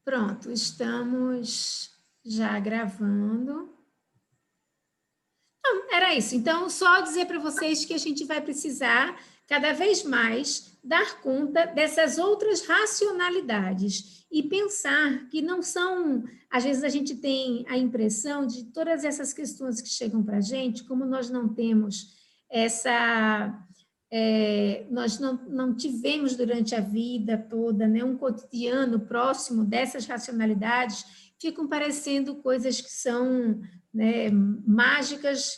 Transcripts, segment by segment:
Pronto, estamos já gravando. Não, era isso. Então, só dizer para vocês que a gente vai precisar, cada vez mais, dar conta dessas outras racionalidades e pensar que não são... Às vezes, a gente tem a impressão de todas essas questões que chegam para a gente, como nós não temos essa... nós não tivemos durante a vida toda, né, um cotidiano próximo dessas racionalidades, ficam parecendo coisas que são, né, mágicas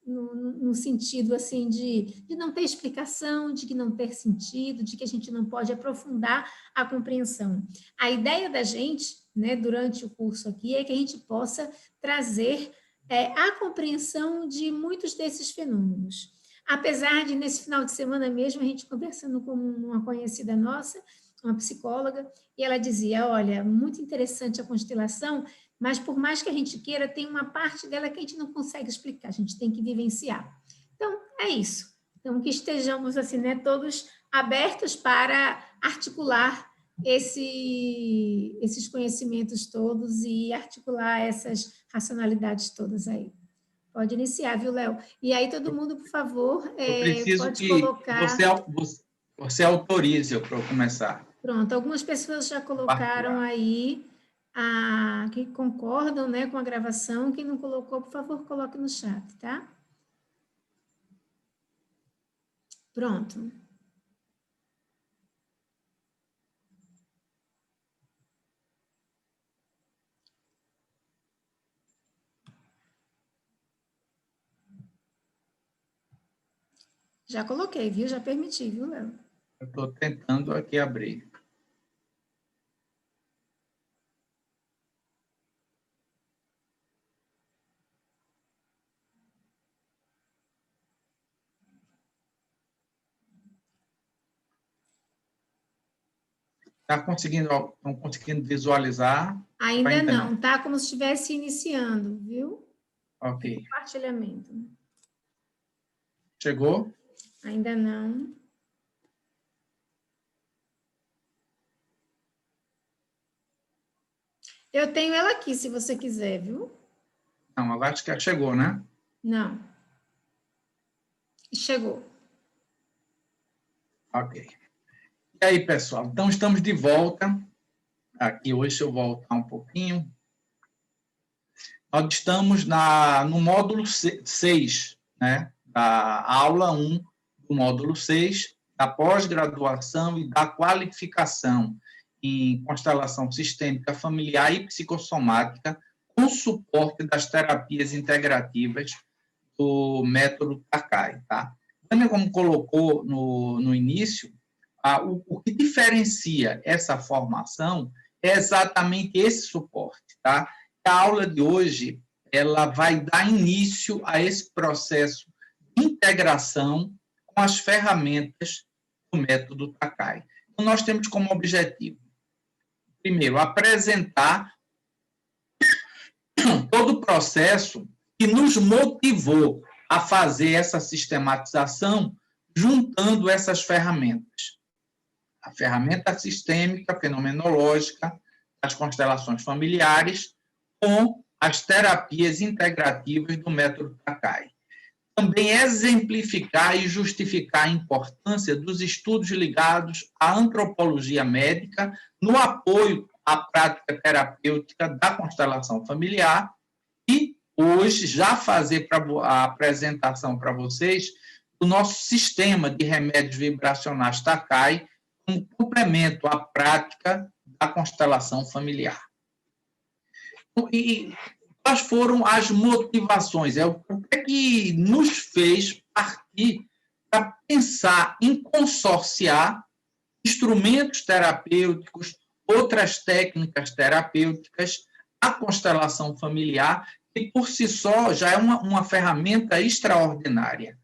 no sentido assim de não ter explicação, de que não ter sentido, de que a gente não pode aprofundar a compreensão. A ideia da gente, né, durante o curso aqui, é que a gente possa trazer a compreensão de muitos desses fenômenos. Apesar de, nesse final de semana mesmo, a gente conversando com uma conhecida nossa, uma psicóloga, e ela dizia, olha, muito interessante a constelação, mas por mais que a gente queira, tem uma parte dela que a gente não consegue explicar, a gente tem que vivenciar. Então, é isso. Então, que estejamos assim, né, todos abertos para articular esses conhecimentos todos e articular essas racionalidades todas aí. Pode iniciar, viu, Léo? E aí, todo mundo, por favor, Eu preciso pode que colocar... você autorize para eu começar. Pronto, algumas pessoas já colocaram aí que concordam, né, com a gravação. Quem não colocou, por favor, coloque no chat, tá? Pronto. Já coloquei, viu? Já permiti, viu, Léo? Eu estou tentando aqui abrir. Estão conseguindo visualizar? Ainda não, tá? Como se estivesse iniciando, viu? Ok. Compartilhamento. Chegou? Ainda não. Eu tenho ela aqui, se você quiser, viu? Não, ela acho que chegou, né? Não. Chegou. Ok. E aí, pessoal? Então, estamos de volta. Aqui hoje, se eu voltar um pouquinho. Nós estamos no módulo 6, né? Da aula 1 do módulo 6, da pós-graduação e da qualificação em constelação sistêmica familiar e psicossomática, com suporte das terapias integrativas do método Takai. Tá? Também, como colocou no início, o que diferencia essa formação é exatamente esse suporte. Tá? A aula de hoje ela vai dar início a esse processo de integração com as ferramentas do método Takai. Então, nós temos como objetivo, primeiro, apresentar todo o processo que nos motivou a fazer essa sistematização juntando essas ferramentas. A ferramenta sistêmica, fenomenológica, as constelações familiares, com as terapias integrativas do método Takai. Também exemplificar e justificar a importância dos estudos ligados à antropologia médica no apoio à prática terapêutica da constelação familiar e, hoje, já fazer a apresentação para vocês do nosso sistema de remédios vibracionais Takai como complemento à prática da constelação familiar. E quais foram as motivações? O que nos fez partir para pensar em consorciar instrumentos terapêuticos, outras técnicas terapêuticas, a constelação familiar, que por si só já é uma ferramenta extraordinária.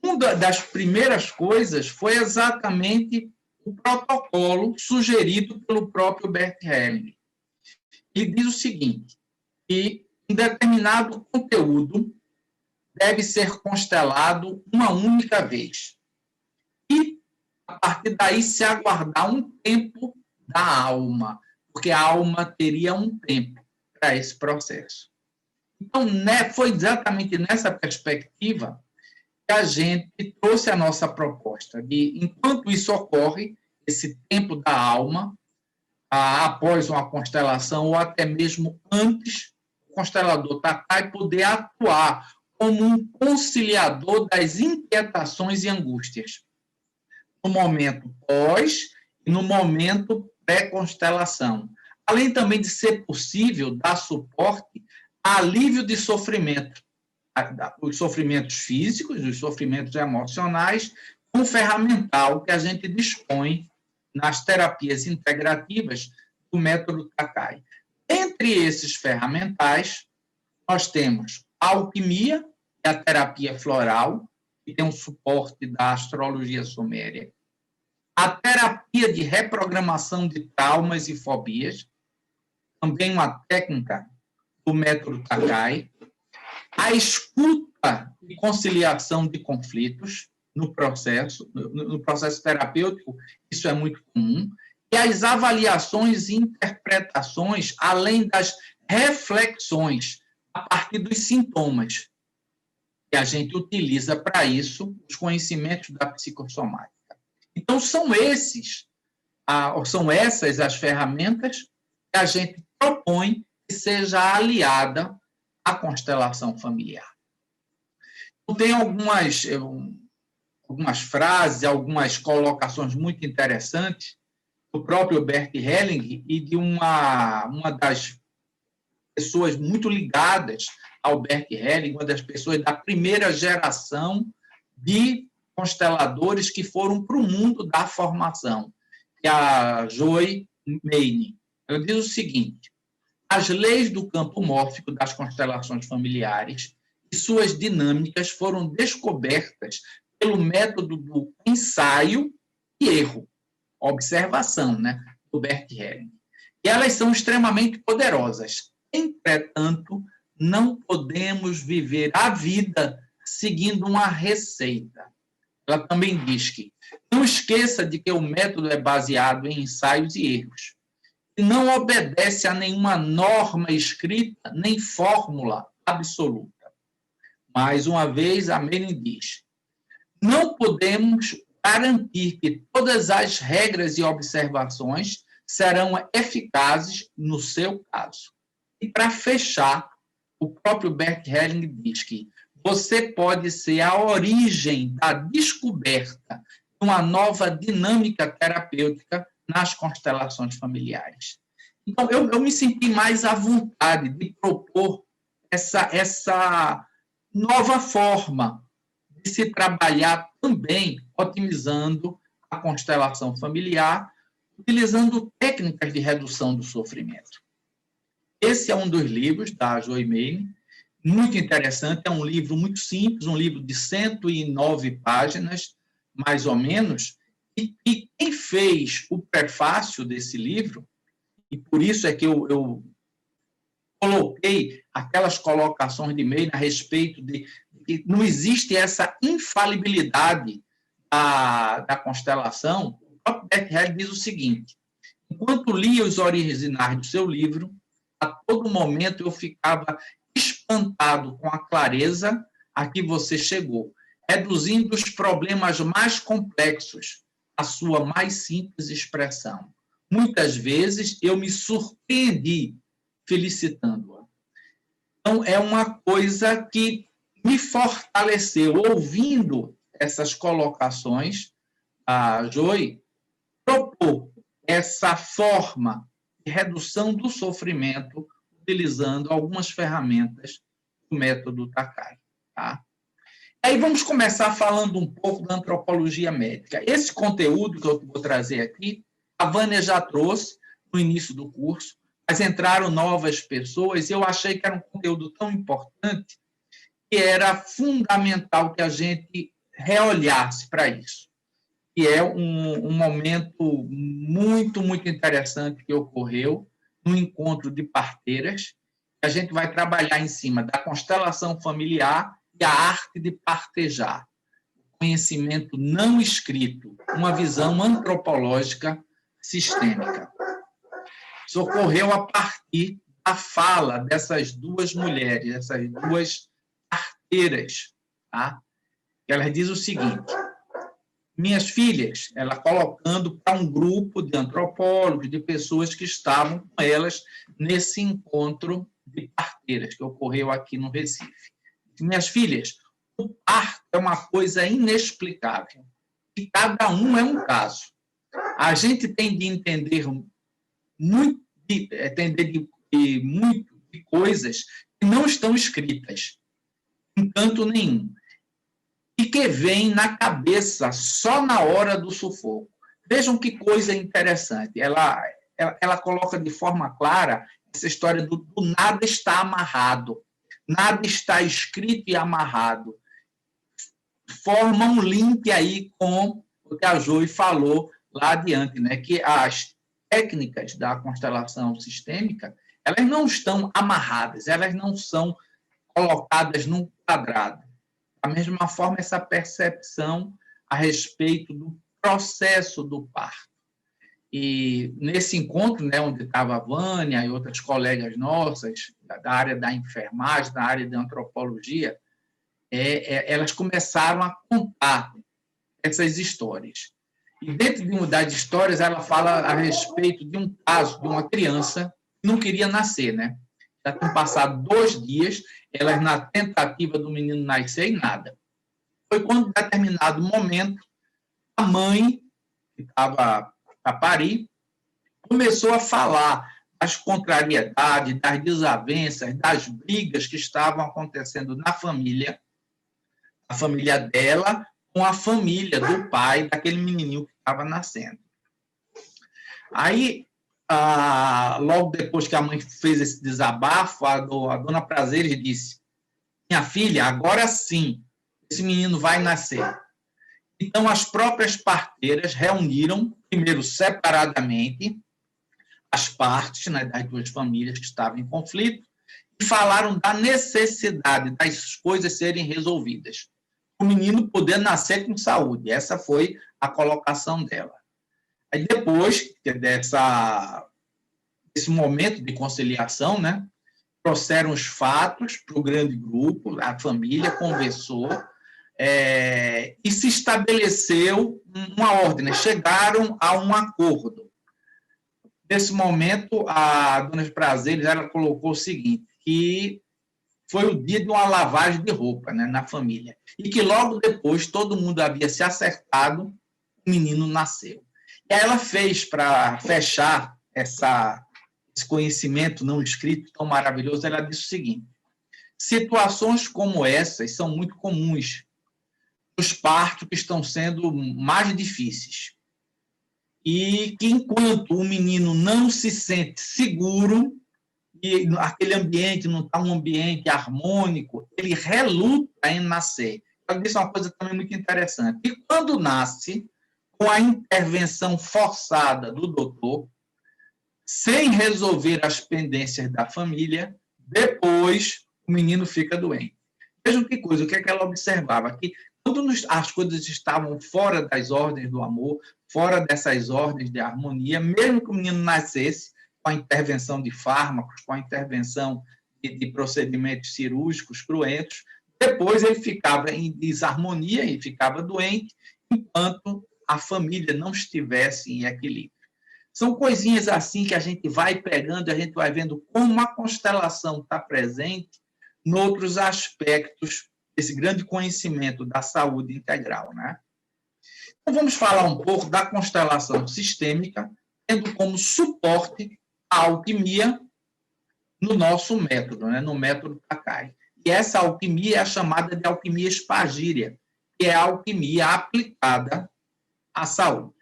Uma das primeiras coisas foi exatamente o protocolo sugerido pelo próprio Bert Helling. Ele diz o seguinte, que um determinado conteúdo deve ser constelado uma única vez. E, a partir daí, se aguardar um tempo da alma. porque a alma teria um tempo para esse processo. Então, né, foi exatamente nessa perspectiva que a gente trouxe a nossa proposta de, enquanto isso ocorre, esse tempo da alma, após uma constelação, ou até mesmo antes, o constelador Takai poder atuar como um conciliador das inquietações e angústias, no momento pós e no momento pré-constelação. Além também de ser possível dar suporte a alívio de sofrimento, os sofrimentos físicos, os sofrimentos emocionais, com o ferramental que a gente dispõe nas terapias integrativas do método Takai. Entre esses ferramentais, nós temos a alquimia, que é a terapia floral, que tem um suporte da astrologia suméria, a terapia de reprogramação de traumas e fobias, também uma técnica do método Takai, a escuta e conciliação de conflitos no processo terapêutico, isso é muito comum, e as avaliações e interpretações, além das reflexões a partir dos sintomas, que a gente utiliza para isso os conhecimentos da psicossomática. Então, são essas as ferramentas que a gente propõe que seja aliada à constelação familiar. Então, tem algumas frases, algumas colocações muito interessantes do próprio Bert Helling e de uma das pessoas muito ligadas ao Bert Helling, uma das pessoas da primeira geração de consteladores que foram para o mundo da formação, que é a Joy Mayne. Ela diz o seguinte: as leis do campo mórfico das constelações familiares e suas dinâmicas foram descobertas pelo método do ensaio e erro, observação, né, do Bert Helling. E elas são extremamente poderosas. Entretanto, não podemos viver a vida seguindo uma receita. Ela também diz que não esqueça de que o método é baseado em ensaios e erros. E não obedece a nenhuma norma escrita, nem fórmula absoluta. Mais uma vez, a Mayne diz: não podemos garantir que todas as regras e observações serão eficazes no seu caso. E, para fechar, o próprio Bert Helling diz que você pode ser a origem da descoberta de uma nova dinâmica terapêutica nas constelações familiares. Então, eu me senti mais à vontade de propor essa nova forma de se trabalhar também otimizando a constelação familiar, utilizando técnicas de redução do sofrimento. Esse é um dos livros da Joy Mayne, muito interessante, é um livro muito simples, um livro de 109 páginas, mais ou menos, e quem fez o prefácio desse livro, e por isso é que eu coloquei aquelas colocações de Mayne a respeito de que não existe essa infalibilidade da constelação. O próprio Bert Helling diz o seguinte: enquanto lia os originais do seu livro, a todo momento eu ficava espantado com a clareza a que você chegou, reduzindo os problemas mais complexos à sua mais simples expressão. Muitas vezes eu me surpreendi felicitando-a. Então, é uma coisa que me fortaleceu. Ouvindo essas colocações, a Joy propôs essa forma de redução do sofrimento utilizando algumas ferramentas do método Takai. Tá? Aí vamos começar falando um pouco da antropologia médica. Esse conteúdo que eu vou trazer aqui, a Vânia já trouxe no início do curso, mas entraram novas pessoas e eu achei que era um conteúdo tão importante que era fundamental que a gente reolhasse para isso. Que é um momento muito, muito interessante que ocorreu no encontro de parteiras. A gente vai trabalhar em cima da constelação familiar e a arte de partejar. Conhecimento não escrito, uma visão antropológica sistêmica. Isso ocorreu a partir da fala dessas duas mulheres, essas duas parteiras, tá? Elas dizem o seguinte: minhas filhas, ela colocando para um grupo de antropólogos, de pessoas que estavam com elas nesse encontro de parteiras que ocorreu aqui no Recife. Minhas filhas, o parto é uma coisa inexplicável, e cada um é um caso. A gente tem de entender muito de coisas que não estão escritas em canto nenhum e que vem na cabeça só na hora do sufoco. Vejam que coisa interessante. Ela coloca de forma clara essa história do nada está amarrado, nada está escrito e amarrado. Forma um link aí com o que a Joy falou lá adiante, né? Que as técnicas da constelação sistêmica, elas não estão amarradas, elas não são colocadas num quadrado. Da mesma forma, essa percepção a respeito do processo do parto. E nesse encontro, né, onde estava a Vânia e outras colegas nossas, da área da enfermagem, da área da antropologia, elas começaram a contar essas histórias. E dentro de uma das histórias, ela fala a respeito de um caso de uma criança que não queria nascer, né? Já tinham passado 2 dias, elas na tentativa do menino nascer e nada. Foi quando, em determinado momento, a mãe, que estava a parir, começou a falar das contrariedades, das desavenças, das brigas que estavam acontecendo na família, a família dela com a família do pai daquele menininho que estava nascendo. Aí, logo depois que a mãe fez esse desabafo, a dona Prazeres disse: minha filha, agora sim, esse menino vai nascer. Então, as próprias parteiras reuniram, primeiro separadamente, as partes, né, das duas famílias que estavam em conflito e falaram da necessidade das coisas serem resolvidas. O menino poder nascer com saúde. Essa foi a colocação dela. Aí, depois desse momento de conciliação, né, trouxeram os fatos para o grande grupo, a família conversou, e se estabeleceu uma ordem, né? Chegaram a um acordo. Nesse momento, a dona Prazeres, ela colocou o seguinte, que foi o dia de uma lavagem de roupa, né, na família, e que logo depois todo mundo havia se acertado, o menino nasceu. E aí ela fez, para fechar esse conhecimento não escrito tão maravilhoso, ela disse o seguinte: situações como essas são muito comuns nos partos que estão sendo mais difíceis. E que enquanto o menino não se sente seguro, e aquele ambiente não está um ambiente harmônico, ele reluta em nascer. Ela disse uma coisa também muito interessante. E quando nasce, com a intervenção forçada do doutor, sem resolver as pendências da família, depois o menino fica doente. Vejam que coisa, o que é que ela observava? Que quando as coisas estavam fora das ordens do amor, fora dessas ordens de harmonia, mesmo que o menino nascesse, com a intervenção de fármacos, com a intervenção de procedimentos cirúrgicos cruentos, depois ele ficava em desarmonia e ficava doente, enquanto a família não estivesse em equilíbrio. São coisinhas assim que a gente vai pegando, a gente vai vendo como a constelação está presente em outros aspectos desse grande conhecimento da saúde integral, né? Então, vamos falar um pouco da constelação sistêmica, tendo como suporte a alquimia no nosso método, né? No método Takai. E essa alquimia é a chamada de alquimia espagíria, que é a alquimia aplicada à saúde.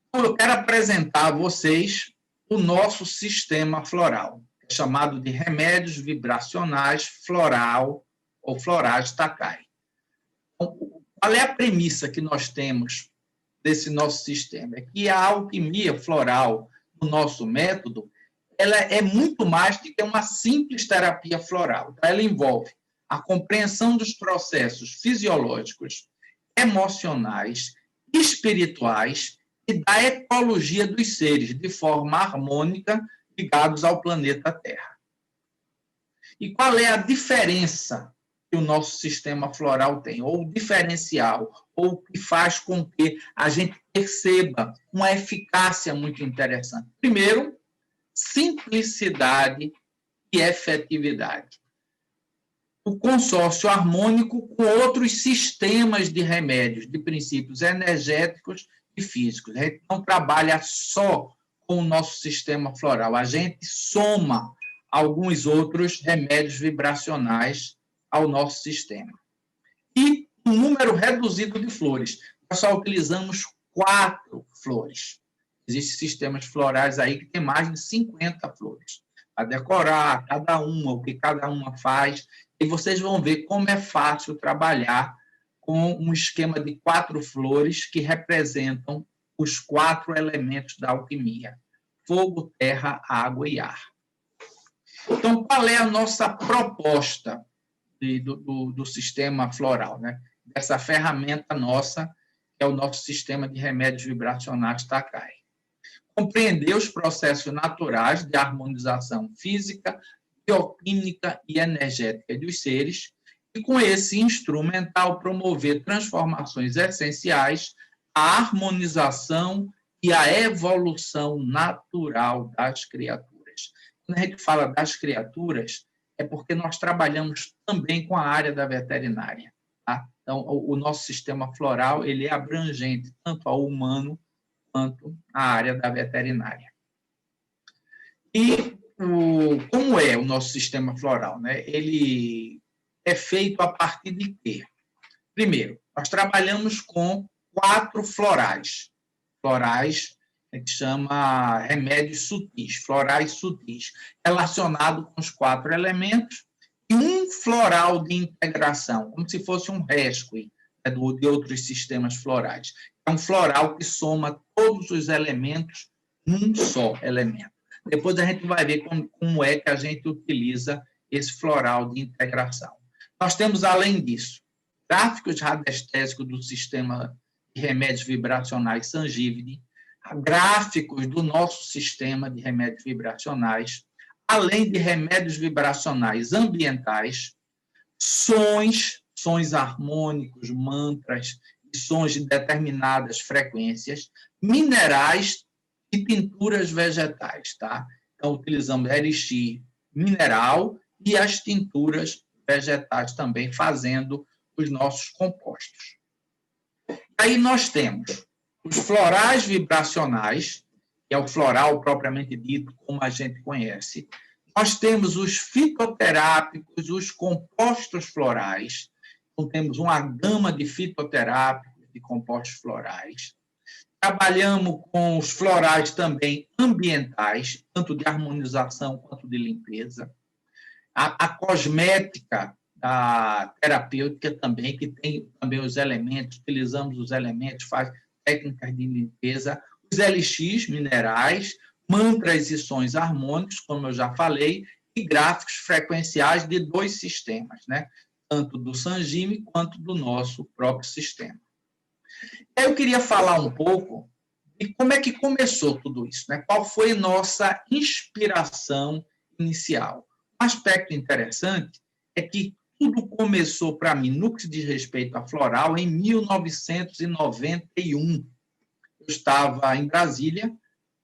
Então, eu quero apresentar a vocês o nosso sistema floral, chamado de remédios vibracionais floral ou florais Takai. Então, qual é a premissa que nós temos desse nosso sistema? É que a alquimia floral no nosso método, ela é muito mais do que uma simples terapia floral. Ela envolve a compreensão dos processos fisiológicos, emocionais, espirituais e da ecologia dos seres, de forma harmônica, ligados ao planeta Terra. E qual é a diferença que o nosso sistema floral tem, ou o diferencial, ou o que faz com que a gente perceba uma eficácia muito interessante? Primeiro, simplicidade e efetividade. O consórcio harmônico com outros sistemas de remédios, de princípios energéticos e físicos. A gente não trabalha só com o nosso sistema floral, a gente soma alguns outros remédios vibracionais ao nosso sistema. E um número reduzido de flores. Nós só utilizamos 4 flores. Existem sistemas florais aí que tem mais de 50 flores. Para decorar cada uma, o que cada uma faz. E vocês vão ver como é fácil trabalhar com um esquema de 4 flores que representam os 4 elementos da alquimia: fogo, terra, água e ar. Então, qual é a nossa proposta do sistema floral, né? Dessa ferramenta nossa, que é o nosso sistema de remédios vibracionais Takai? Compreender os processos naturais de harmonização física, bioquímica e energética dos seres, e com esse instrumental promover transformações essenciais, a harmonização e a evolução natural das criaturas. Quando a gente fala das criaturas, é porque nós trabalhamos também com a área da veterinária. Tá? Então, o nosso sistema floral ele é abrangente tanto ao humano quanto à área da veterinária. E como é o nosso sistema floral? Né? Ele é feito a partir de quê? Primeiro, nós trabalhamos com 4 florais. Florais a gente chama remédios sutis, florais sutis, relacionado com os 4 elementos, e um floral de integração, como se fosse um rescue, né, de outros sistemas florais. É um floral que soma todos os elementos num só elemento. Depois a gente vai ver como é que a gente utiliza esse floral de integração. Nós temos, além disso, gráficos radiestésicos do sistema de remédios vibracionais Sangívide, gráficos do nosso sistema de remédios vibracionais, além de remédios vibracionais ambientais, sons harmônicos, mantras, sons de determinadas frequências, minerais e tinturas vegetais, tá? Então, utilizamos elixir mineral e as tinturas vegetais também, fazendo os nossos compostos. Aí nós temos os florais vibracionais, que é o floral propriamente dito, como a gente conhece. Nós temos os fitoterápicos, os compostos florais. Então, temos uma gama de fitoterápicos, de compostos florais. Trabalhamos com os florais também ambientais, tanto de harmonização quanto de limpeza. A cosmética, a terapêutica também, que tem também os elementos, utilizamos os elementos, faz técnicas de limpeza, os elixis minerais, mantras e sons harmônicos, como eu já falei, e gráficos frequenciais de 2 sistemas, né? Tanto do Sangime quanto do nosso próprio sistema. Eu queria falar um pouco de como é que começou tudo isso, né? Qual foi nossa inspiração inicial. Um aspecto interessante é que tudo começou para mim, no que diz respeito a floral, em 1991. Eu estava em Brasília,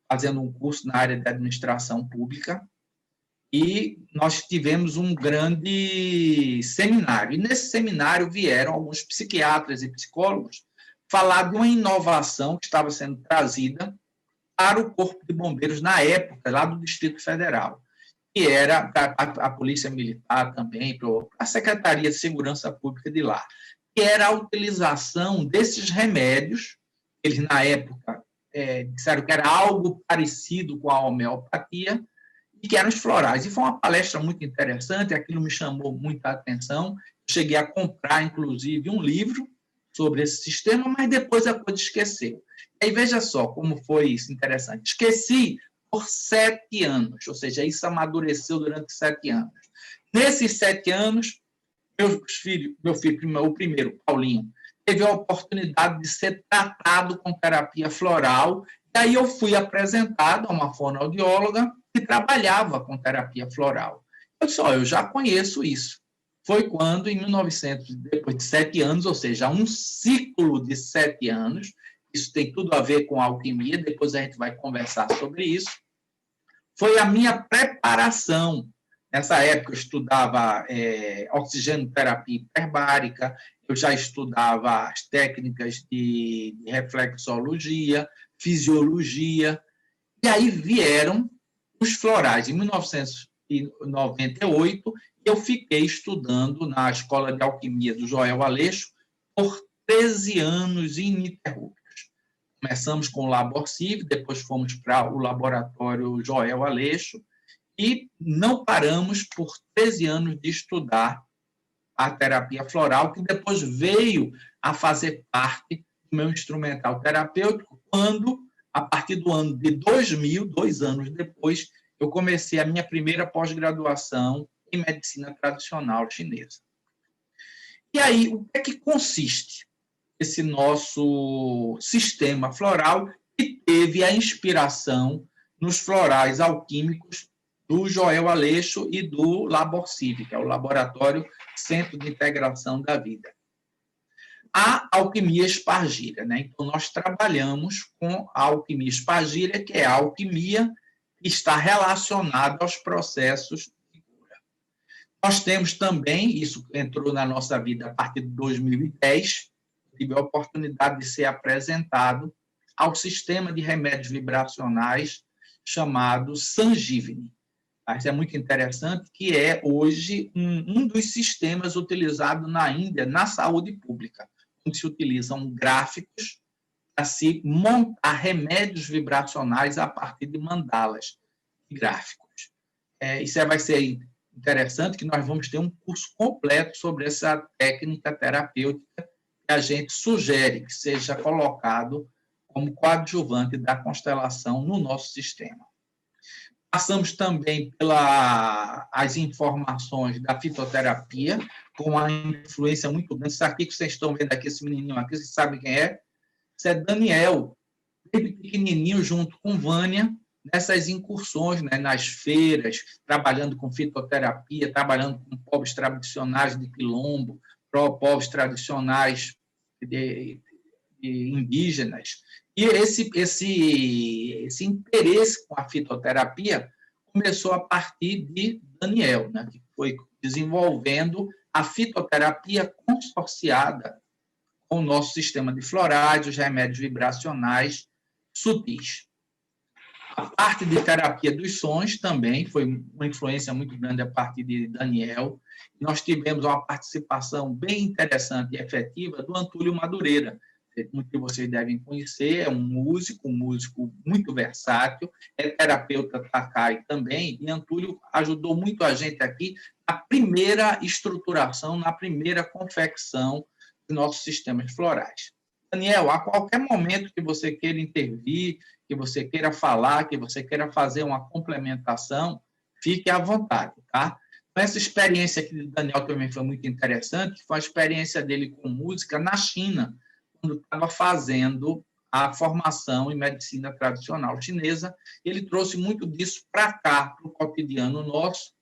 fazendo um curso na área de administração pública, e nós tivemos um grande seminário. E nesse seminário vieram alguns psiquiatras e psicólogos falar de uma inovação que estava sendo trazida para o Corpo de Bombeiros na época, lá do Distrito Federal, que era a Polícia Militar também, a Secretaria de Segurança Pública de lá, que era a utilização desses remédios. Eles, na época, disseram que era algo parecido com a homeopatia, e que eram os florais. E foi uma palestra muito interessante, aquilo me chamou muita atenção. Eu cheguei a comprar, inclusive, um livro sobre esse sistema, mas depois a coisa esqueceu. E aí, veja só como foi isso interessante. Esqueci por 7 anos, ou seja, isso amadureceu durante 7 anos. Nesses 7 anos, meu filho, o primeiro, Paulinho, teve a oportunidade de ser tratado com terapia floral. E aí eu fui apresentado a uma fonoaudióloga que trabalhava com terapia floral. Eu disse, eu já conheço isso. Foi quando, em 1900, depois de 7 anos, ou seja, um ciclo de 7 anos, isso tem tudo a ver com a alquimia, depois a gente vai conversar sobre isso, foi a minha preparação. Nessa época eu estudava oxigenoterapia hiperbárica, eu já estudava as técnicas de reflexologia, fisiologia, e aí vieram os florais. Em 1998, eu fiquei estudando na Escola de Alquimia do Joel Aleixo por 13 anos ininterruptos. Começamos com o Laborciv, depois fomos para o Laboratório Joel Aleixo, e não paramos por 13 anos de estudar a terapia floral, que depois veio a fazer parte do meu instrumental terapêutico, quando, a partir do ano de 2000, 2 anos depois, eu comecei a minha primeira pós-graduação em medicina tradicional chinesa. E aí, o que é que consiste esse nosso sistema floral que teve a inspiração nos florais alquímicos do Joel Aleixo e do Laborciv, que é o Laboratório Centro de Integração da Vida? A alquimia espargíria, né? Então, nós trabalhamos com a alquimia espargíria, que é a alquimia que está relacionada aos processos de cura. Nós temos também, isso entrou na nossa vida a partir de 2010, tive a oportunidade de ser apresentado ao sistema de remédios vibracionais chamado Sangivni. Isso é muito interessante, que é hoje um dos sistemas utilizados na Índia na saúde pública, onde se utilizam gráficos para se montar remédios vibracionais a partir de mandalas gráficos. Isso vai ser interessante, que nós vamos ter um curso completo sobre essa técnica terapêutica que a gente sugere que seja colocado como coadjuvante da constelação no nosso sistema. Passamos também pelas informações da fitoterapia, com uma influência muito grande. Isso aqui que vocês estão vendo aqui, esse menininho aqui, vocês sabem quem é? Isso é Daniel, desde pequenininho, junto com Vânia, nessas incursões, né, nas feiras, trabalhando com fitoterapia, trabalhando com povos tradicionais de quilombo, povos tradicionais de indígenas. E esse interesse com a fitoterapia começou a partir de Daniel, né, que foi desenvolvendo a fitoterapia consorciada com o nosso sistema de florais, os remédios vibracionais sutis. A parte de terapia dos sons também foi uma influência muito grande a partir de Daniel. Nós tivemos uma participação bem interessante e efetiva do Antúlio Madureira, que vocês devem conhecer, é um músico muito versátil, é terapeuta Takai também, e Antúlio ajudou muito a gente aqui na primeira estruturação, na primeira confecção dos nossos sistemas florais. Daniel, a qualquer momento que você queira intervir, que você queira falar, que você queira fazer uma complementação, fique à vontade, tá? Essa experiência aqui do Daniel também foi muito interessante, foi a experiência dele com música na China, quando estava fazendo a formação em medicina tradicional chinesa. Ele trouxe muito disso para cá, para o cotidiano nosso,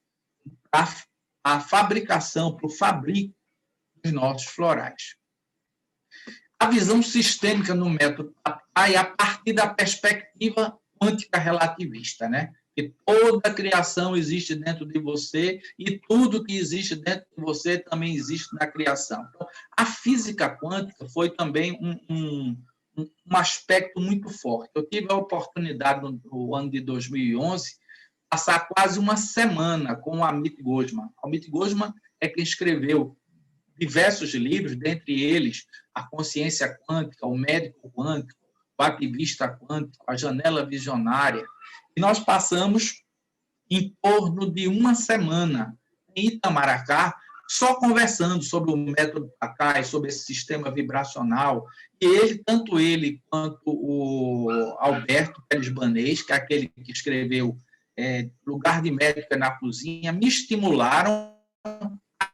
para a fabricação, para o fabrico dos nossos florais. A visão sistêmica no método Takai, a partir da perspectiva quântica relativista, né? Que toda criação existe dentro de você e tudo que existe dentro de você também existe na criação. Então, a física quântica foi também um aspecto muito forte. Eu tive a oportunidade, no ano de 2011, passar quase uma semana com o Amit Gosman. O Amit Gosman é quem escreveu diversos livros, dentre eles A Consciência Quântica, O Médico Quântico, O Ativista Quântico, A Janela Visionária. E nós passamos em torno de uma semana em Itamaracá, só conversando sobre o método Takai, sobre esse sistema vibracional. E tanto ele quanto o Alberto Pérez Banês, que é aquele que escreveu Lugar de Médica na Cozinha, me estimularam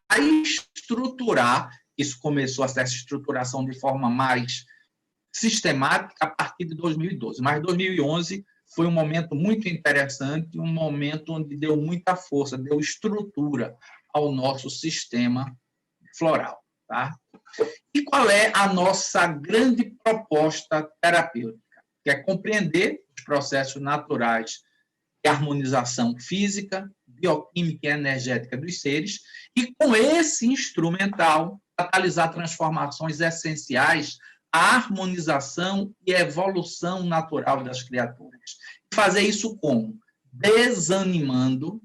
a estruturar Isso começou essa estruturação de forma mais sistemática a partir de 2012. Mas 2011 foi um momento muito interessante, um momento onde deu muita força, deu estrutura ao nosso sistema floral. Tá? E qual é a nossa grande proposta terapêutica? Que é compreender os processos naturais de harmonização física, bioquímica e energética dos seres e, com esse instrumental, catalisar transformações essenciais à harmonização e evolução natural das criaturas. Fazer isso como? Desanimando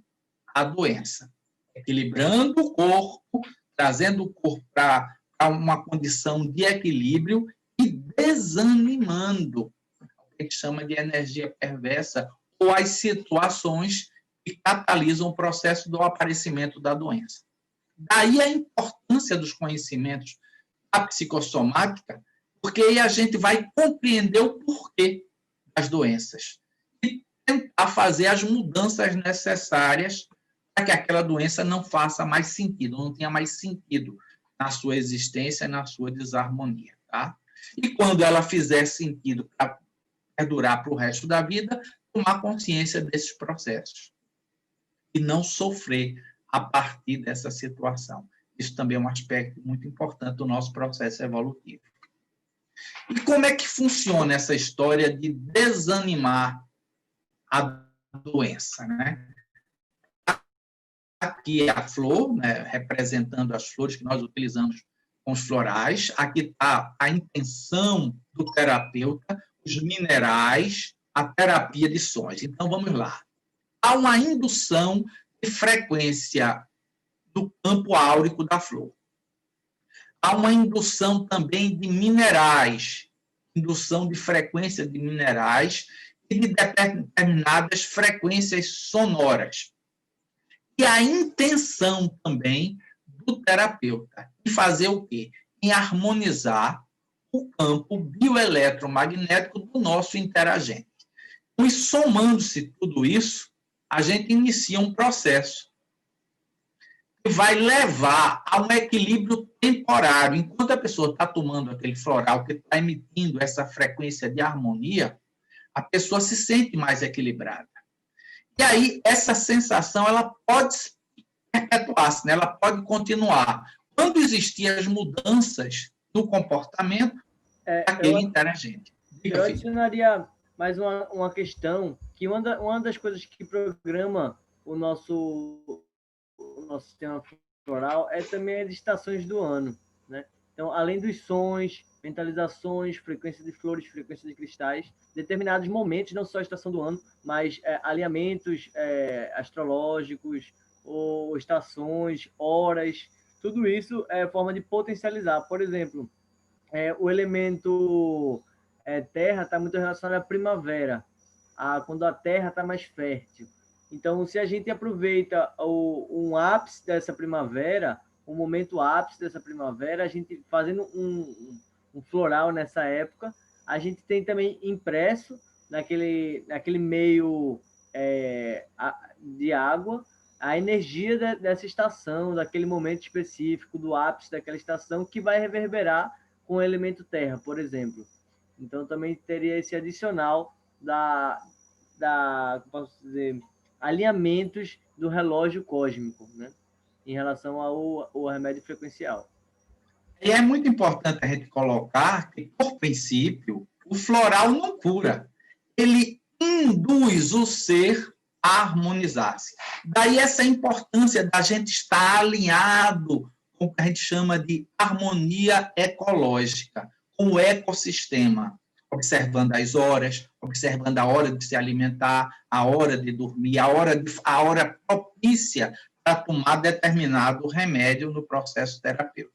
a doença, equilibrando o corpo, trazendo o corpo para uma condição de equilíbrio e desanimando o que a gente chama de energia perversa ou as situações que catalisam o processo do aparecimento da doença. Daí a importância dos conhecimentos da psicossomática, porque aí a gente vai compreender o porquê das doenças e tentar fazer as mudanças necessárias para que aquela doença não faça mais sentido, não tenha mais sentido na sua existência e na sua desarmonia. Tá? E quando ela fizer sentido para perdurar para o resto da vida, tomar consciência desses processos e não sofrer a partir dessa situação. Isso também é um aspecto muito importante do nosso processo evolutivo. E como é que funciona essa história de desanimar a doença, né? Aqui é a flor, né, representando as flores que nós utilizamos com os florais. Aqui está a intenção do terapeuta, os minerais, a terapia de sons. Então, vamos lá. Há uma indução de frequência do campo áurico da flor. Há uma indução também de minerais, indução de frequência de minerais e de determinadas frequências sonoras. E a intenção também do terapeuta em fazer o quê? Em harmonizar o campo bioeletromagnético do nosso interagente. E somando-se tudo isso, a gente inicia um processo que vai levar a um equilíbrio temporário. Enquanto a pessoa está tomando aquele floral que está emitindo essa frequência de harmonia, a pessoa se sente mais equilibrada. E aí, essa sensação ela pode perpetuar-se, né? Ela pode continuar. Quando existem as mudanças no comportamento daquele interagente. Eu adicionaria mais uma questão, que uma das coisas que programa o nosso sistema floral é também as estações do ano, né? Então, além dos sons, mentalizações, frequência de flores, frequência de cristais, determinados momentos, não só a estação do ano, mas alinhamentos astrológicos, ou estações, horas, tudo isso é forma de potencializar. Por exemplo, o elemento terra está muito relacionado à primavera, quando a terra está mais fértil. Então, se a gente aproveita um ápice dessa primavera, um momento ápice dessa primavera, a gente fazendo um floral nessa época, a gente tem também impresso naquele meio de água a energia dessa estação, daquele momento específico, do ápice daquela estação, que vai reverberar com o elemento terra, por exemplo. Então, também teria esse adicional posso dizer, alinhamentos do relógio cósmico, né? Em relação ao remédio frequencial. E é muito importante a gente colocar que, por princípio, o floral não cura. Ele induz o ser a harmonizar-se. Daí essa importância da gente estar alinhado com o que a gente chama de harmonia ecológica, com o ecossistema, observando as horas, observando a hora de se alimentar, a hora de dormir, a hora propícia para tomar determinado remédio no processo terapêutico.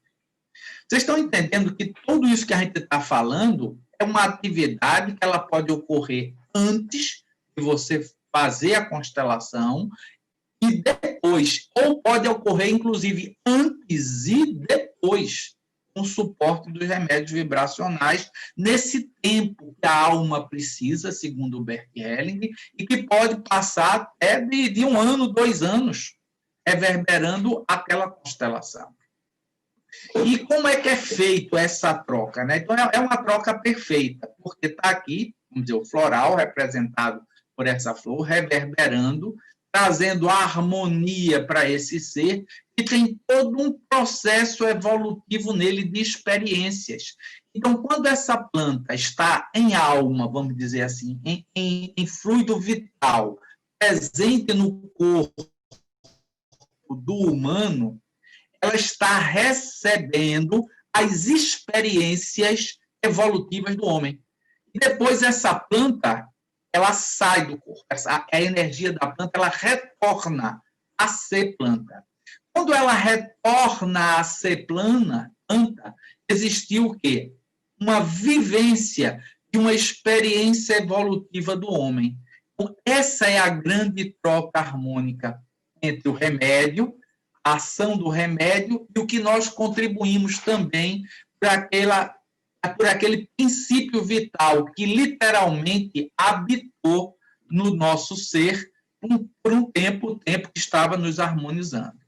Vocês estão entendendo que tudo isso que a gente está falando é uma atividade que ela pode ocorrer antes de você fazer a constelação e depois, ou pode ocorrer, inclusive, antes e depois, com o suporte dos remédios vibracionais, nesse tempo que a alma precisa, segundo o Bert Helling, e que pode passar até de 1 ano, 2 anos, reverberando aquela constelação. E como é que é feito essa troca, né? Então, é uma troca perfeita, porque está aqui, vamos dizer, o floral, representado por essa flor, reverberando, trazendo a harmonia para esse ser, e tem todo um processo evolutivo nele de experiências. Então, quando essa planta está em alma, vamos dizer assim, em fluido vital, presente no corpo do humano, ela está recebendo as experiências evolutivas do homem. E depois essa planta, ela sai do corpo. A energia da planta, ela retorna a ser planta. Quando ela retorna a ser planta, existiu o quê? Uma vivência de uma experiência evolutiva do homem. Então, essa é a grande troca harmônica entre o remédio, a ação do remédio e o que nós contribuímos também por aquele princípio vital que literalmente habitou no nosso ser por um tempo, o tempo que estava nos harmonizando.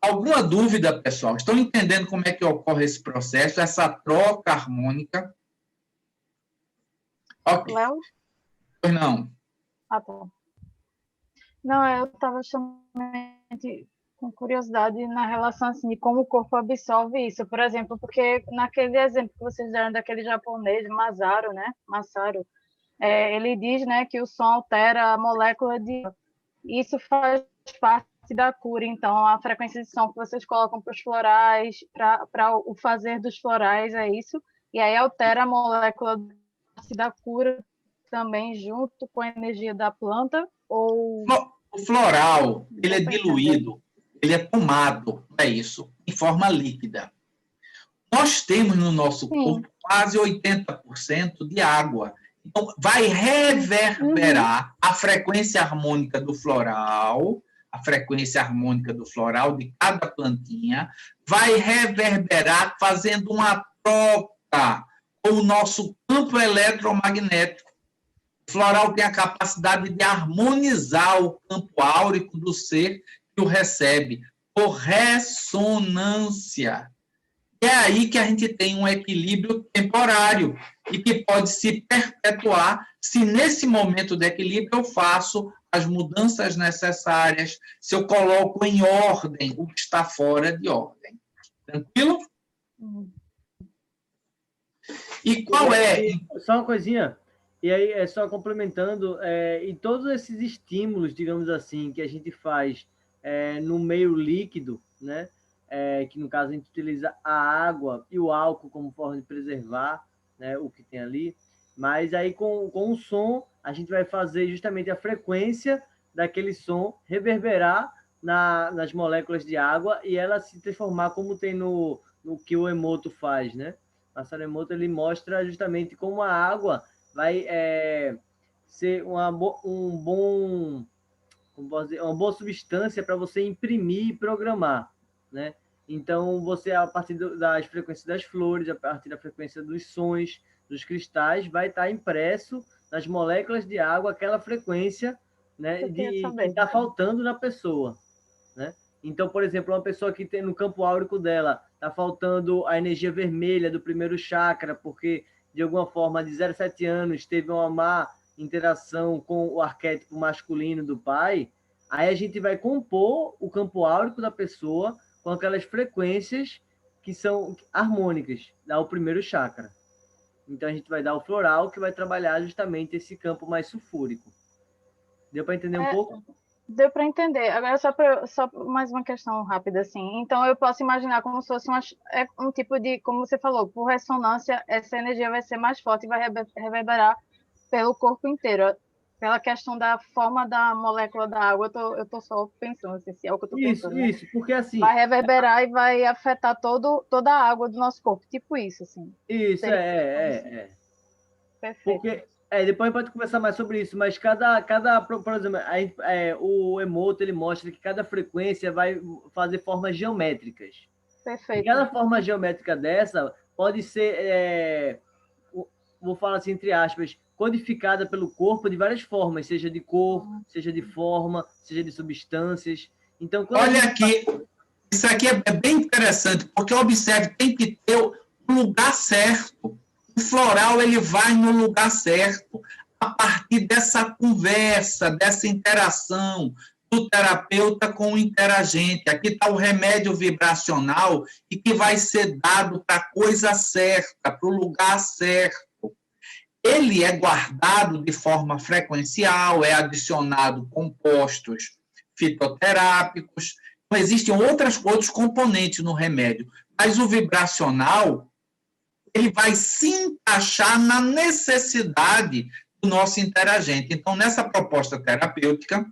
Alguma dúvida, pessoal? Estão entendendo como é que ocorre esse processo, essa troca harmônica? Ok. Léo? Pois não. Ah, tá. Não, eu estava justamente com curiosidade na relação assim, de como o corpo absorve isso. Por exemplo, porque naquele exemplo que vocês deram daquele japonês, Masaru, né? Masaru, ele diz, né, que o som altera a molécula de... Isso faz parte da cura. Então, a frequência de som que vocês colocam para os florais, para o fazer dos florais, é isso. E aí altera a molécula da cura também junto com a energia da planta? Ou... O floral, ele é diluído, ele é tomado, é isso, em forma líquida. Nós temos no nosso corpo quase 80% de água. Então, vai reverberar a frequência harmônica do floral, a frequência harmônica do floral de cada plantinha, vai reverberar fazendo uma troca com o nosso campo eletromagnético. O floral tem a capacidade de harmonizar o campo áurico do ser que o recebe por ressonância. É aí que a gente tem um equilíbrio temporário e que pode se perpetuar se nesse momento de equilíbrio eu faço as mudanças necessárias, se eu coloco em ordem o que está fora de ordem. Tranquilo? E qual é? Só uma coisinha. E aí, só complementando, e todos esses estímulos, digamos assim, que a gente faz no meio líquido, né? Que no caso a gente utiliza a água e o álcool como forma de preservar, né, o que tem ali, mas aí com o som a gente vai fazer justamente a frequência daquele som reverberar nas moléculas de água e ela se transformar como tem no que o Emoto faz, né? Masaru Emoto, ele mostra justamente como a água vai ser uma boa substância para você imprimir e programar, né? Então, você, a partir das frequências das flores, a partir da frequência dos sons, dos cristais, vai estar impresso nas moléculas de água aquela frequência, né, que está faltando na pessoa, né? Então, por exemplo, uma pessoa que tem no campo áurico dela, está faltando a energia vermelha do primeiro chakra, porque, de alguma forma, de 0 a 7 anos, teve uma má interação com o arquétipo masculino do pai, aí a gente vai compor o campo áurico da pessoa com aquelas frequências que são harmônicas, dá o primeiro chakra. Então, a gente vai dar o floral, que vai trabalhar justamente esse campo mais sulfúrico. Deu para entender um pouco? Deu para entender. Agora, só mais uma questão rápida, assim. Então, eu posso imaginar como se fosse um tipo de, como você falou, por ressonância, essa energia vai ser mais forte e vai reverberar pelo corpo inteiro. Pela questão da forma da molécula da água, eu tô só pensando, assim, se é o que eu estou pensando. Isso, porque assim... Vai reverberar e vai afetar toda a água do nosso corpo, tipo isso, assim. Isso, Perfeito. Porque, depois a gente pode conversar mais sobre isso, mas por exemplo, o Emoto, ele mostra que cada frequência vai fazer formas geométricas. Perfeito. E cada forma geométrica dessa pode ser, vou falar assim, entre aspas, codificada pelo corpo de várias formas, seja de cor, seja de forma, seja de substâncias. Então, olha aqui, Isso aqui é bem interessante, porque observe, tem que ter o lugar certo. O floral ele vai no lugar certo, a partir dessa conversa, dessa interação do terapeuta com o interagente. Aqui está o remédio vibracional e que vai ser dado para a coisa certa, para o lugar certo. Ele é guardado de forma frequencial, é adicionado compostos fitoterápicos. Então, existem outros componentes no remédio, mas o vibracional ele vai se encaixar na necessidade do nosso interagente. Então, nessa proposta terapêutica,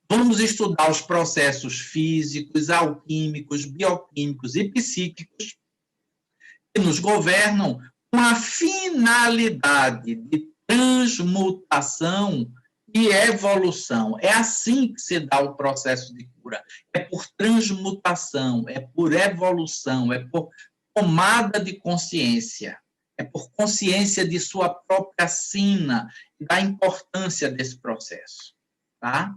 vamos estudar os processos físicos, alquímicos, bioquímicos e psíquicos que nos governam com a finalidade de transmutação e evolução. É assim que se dá o processo de cura. É por transmutação, é por evolução, é por tomada de consciência, é por consciência de sua própria sina e da importância desse processo. Tá?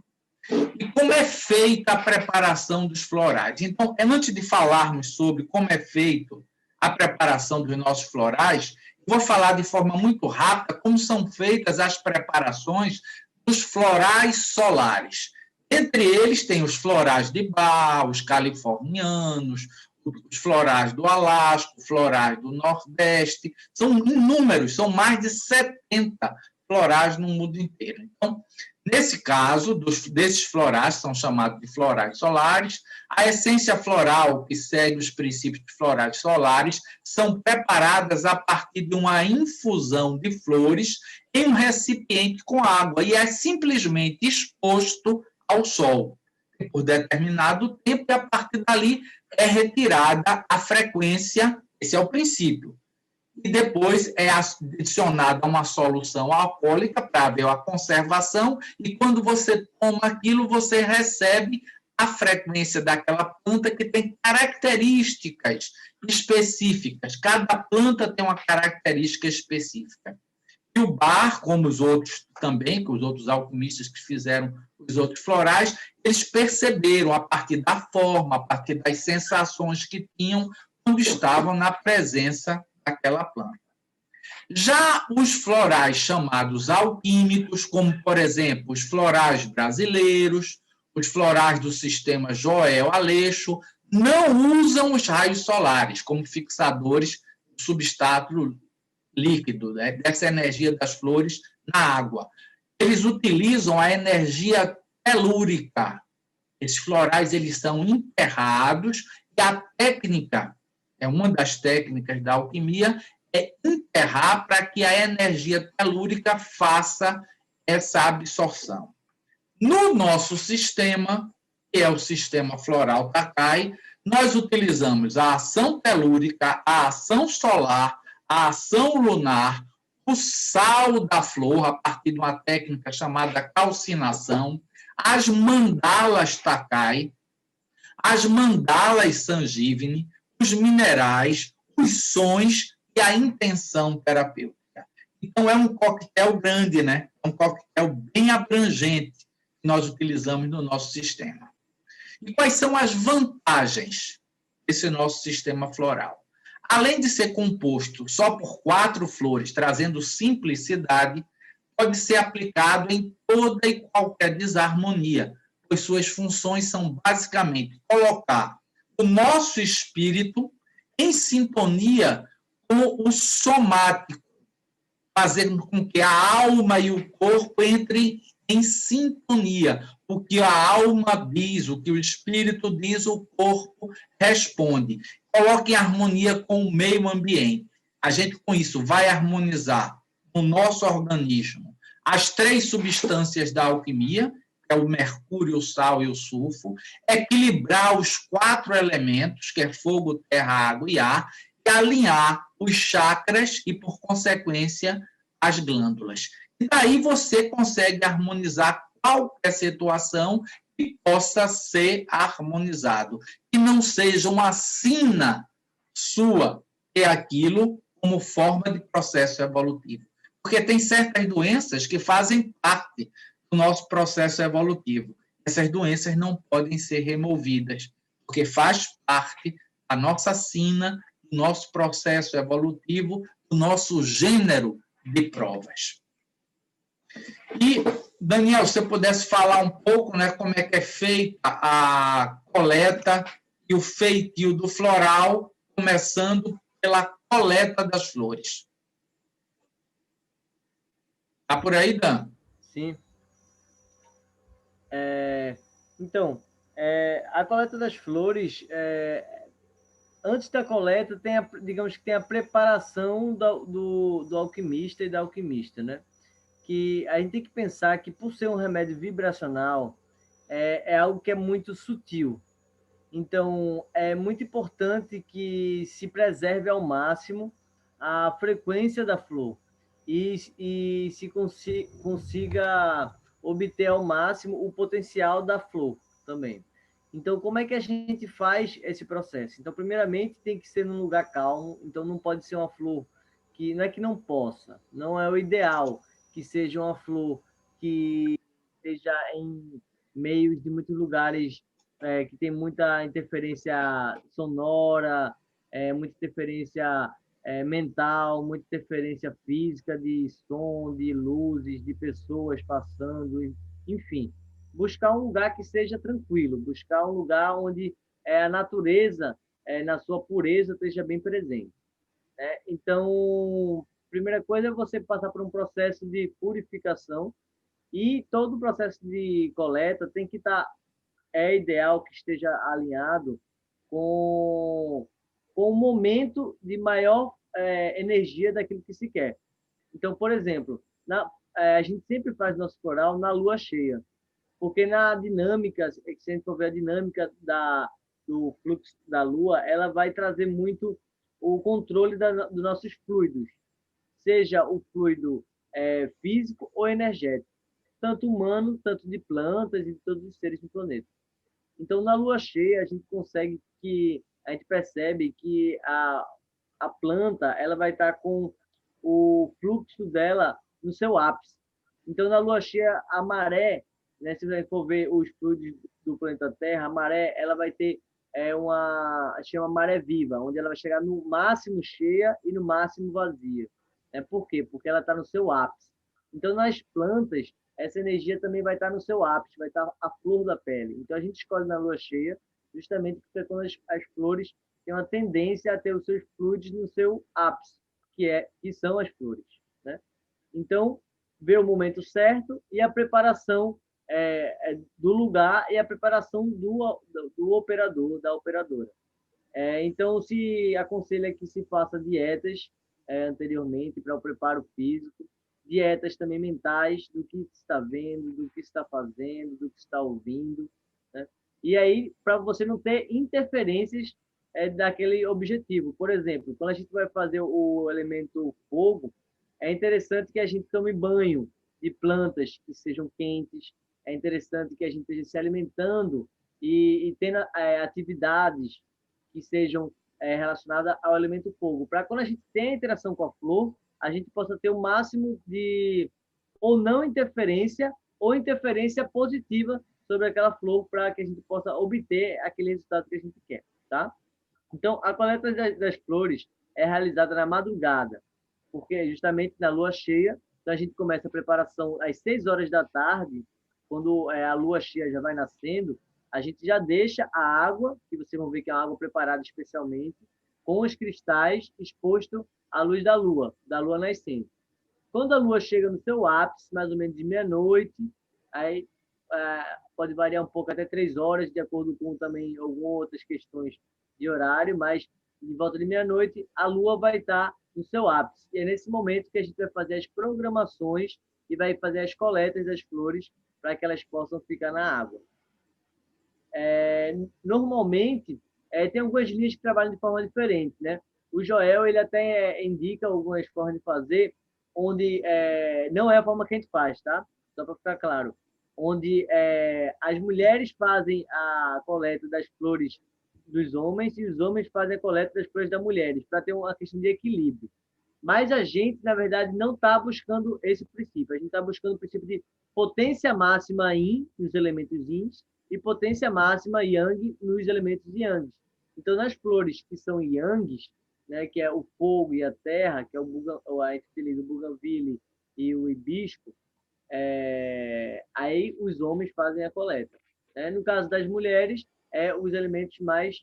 E como é feita a preparação dos florais? Então, antes de falarmos sobre como é feito a preparação dos nossos florais, vou falar de forma muito rápida como são feitas as preparações dos florais solares. Entre eles tem os florais de Bach, os californianos, os florais do Alasca, os florais do Nordeste, são inúmeros, são mais de 70 florais no mundo inteiro. Então, nesse caso, desses florais, são chamados de florais solares, a essência floral, que segue os princípios de florais solares, são preparadas a partir de uma infusão de flores em um recipiente com água e é simplesmente exposto ao sol por determinado tempo e a partir dali é retirada a frequência, esse é o princípio. E depois é adicionada uma solução alcoólica para ver a conservação e quando você toma aquilo, você recebe a frequência daquela planta que tem características específicas. Cada planta tem uma característica específica. E o Bach, como os outros também, que os outros alquimistas que fizeram os outros florais, eles perceberam a partir da forma, a partir das sensações que tinham quando estavam na presença daquela planta. Já os florais chamados alquímicos, como, por exemplo, os florais brasileiros, os florais do sistema Joel Aleixo, não usam os raios solares como fixadores do substrato líquido, né, dessa energia das flores na água. Eles utilizam a energia telúrica. Esses florais eles são enterrados e a técnica, é uma das técnicas da alquimia, é enterrar para que a energia telúrica faça essa absorção. No nosso sistema, que é o sistema floral Takai, nós utilizamos a ação telúrica, a ação solar, a ação lunar, o sal da flor, a partir de uma técnica chamada calcinação, as mandalas Takai, as mandalas Sanjivani, os minerais, os sons e a intenção terapêutica. Então, é um coquetel grande, né? É um coquetel bem abrangente que nós utilizamos no nosso sistema. E quais são as vantagens desse nosso sistema floral? Além de ser composto só por 4 flores, trazendo simplicidade, pode ser aplicado em toda e qualquer desarmonia, pois suas funções são basicamente colocar o nosso espírito em sintonia com o somático, fazendo com que a alma e o corpo entrem em sintonia. O que a alma diz, o que o espírito diz, o corpo responde. Coloque em harmonia com o meio ambiente. A gente, com isso, vai harmonizar no nosso organismo as 3 substâncias da alquimia, que é o mercúrio, o sal e o sulfo, equilibrar os 4 elementos, que é fogo, terra, água e ar, e alinhar os chakras e, por consequência, as glândulas. E daí você consegue harmonizar qualquer situação que possa ser harmonizado. Que não seja uma sina sua ter aquilo como forma de processo evolutivo. Porque tem certas doenças que fazem parte do nosso processo evolutivo. Essas doenças não podem ser removidas. porque faz parte da nossa sina, do nosso processo evolutivo, do nosso gênero de provas. E, Daniel, se eu pudesse falar um pouco, né, como é que é feita a coleta e o feitio do floral, começando pela coleta das flores. Está por aí, Dan? Sim. Então, a coleta das flores, antes da coleta, digamos que tem a preparação do alquimista e da alquimista, né? Que a gente tem que pensar que, por ser um remédio vibracional, é algo que é muito sutil. Então, é muito importante que se preserve ao máximo a frequência da flor e se consiga obter ao máximo o potencial da flor também. Então, como é que a gente faz esse processo? Então, primeiramente, tem que ser num lugar calmo. Então, não pode ser uma flor que... Não é que não possa, não é o ideal que seja uma flor que esteja em meios de muitos lugares que tem muita interferência sonora, muita interferência mental, muita interferência física de som, de luzes, de pessoas passando, enfim. Buscar um lugar que seja tranquilo, buscar um lugar onde a natureza, na sua pureza, esteja bem presente. Né? Então, primeira coisa é você passar por um processo de purificação e todo o processo de coleta tem que estar ideal que esteja alinhado com o momento de maior energia daquilo que se quer. Então, por exemplo, a gente sempre faz nosso floral na lua cheia, porque na dinâmica, se a gente for ver a dinâmica do fluxo da lua, ela vai trazer muito o controle dos nossos fluidos, seja o fluido físico ou energético, tanto humano, tanto de plantas e de todos os seres do planeta. Então, na lua cheia, a gente percebe que a planta ela vai estar com o fluxo dela no seu ápice. Então, na lua cheia, a maré, né, se você for ver os fluidos do planeta Terra, a maré ela vai ter chama maré viva, onde ela vai chegar no máximo cheia e no máximo vazia. Por quê? Porque ela está no seu ápice. Então, nas plantas, essa energia também vai estar no seu ápice, vai estar a flor da pele. Então, a gente escolhe na lua cheia, justamente porque quando as flores têm uma tendência a ter os seus fluidos no seu ápice, que são as flores. Né? Então, ver o momento certo e a preparação do lugar e a preparação do operador, da operadora. Então, se aconselha que se faça dietas anteriormente para o preparo físico, dietas também mentais do que está vendo, do que está fazendo, do que está ouvindo, né? E aí, para você não ter interferências daquele objetivo. Por exemplo, quando a gente vai fazer o elemento fogo, é interessante que a gente tome banho de plantas que sejam quentes, é interessante que a gente esteja se alimentando e tendo atividades que sejam relacionadas ao elemento fogo, para quando a gente tem a interação com a flor, a gente possa ter o máximo de ou não interferência ou interferência positiva sobre aquela flor para que a gente possa obter aquele resultado que a gente quer, tá? Então, a coleta das flores é realizada na madrugada, porque justamente na lua cheia, então a gente começa a preparação às 6 horas da tarde, quando a lua cheia já vai nascendo, a gente já deixa a água, que vocês vão ver que é uma água preparada especialmente, com os cristais expostos à luz da lua nascente. Quando a lua chega no seu ápice, mais ou menos de meia-noite, aí pode variar um pouco até 3 horas, de acordo com também algumas outras questões de horário, mas de volta de meia-noite, a lua vai estar no seu ápice. E é nesse momento que a gente vai fazer as programações e vai fazer as coletas das flores para que elas possam ficar na água. Normalmente, tem algumas linhas que trabalham de forma diferente, né? O Joel, ele até indica algumas formas de fazer, onde não é a forma que a gente faz, tá? Só para ficar claro. Onde as mulheres fazem a coleta das flores dos homens e os homens fazem a coleta das flores das mulheres, para ter uma questão de equilíbrio. Mas a gente, na verdade, não está buscando esse princípio. A gente está buscando o princípio de potência máxima nos elementos yin e potência máxima yang nos elementos yang. Então, nas flores que são yangs, né, que é o fogo e a terra, que é a gente utiliza o buganvília e o hibisco, aí os homens fazem a coleta. Né? No caso das mulheres, os elementos mais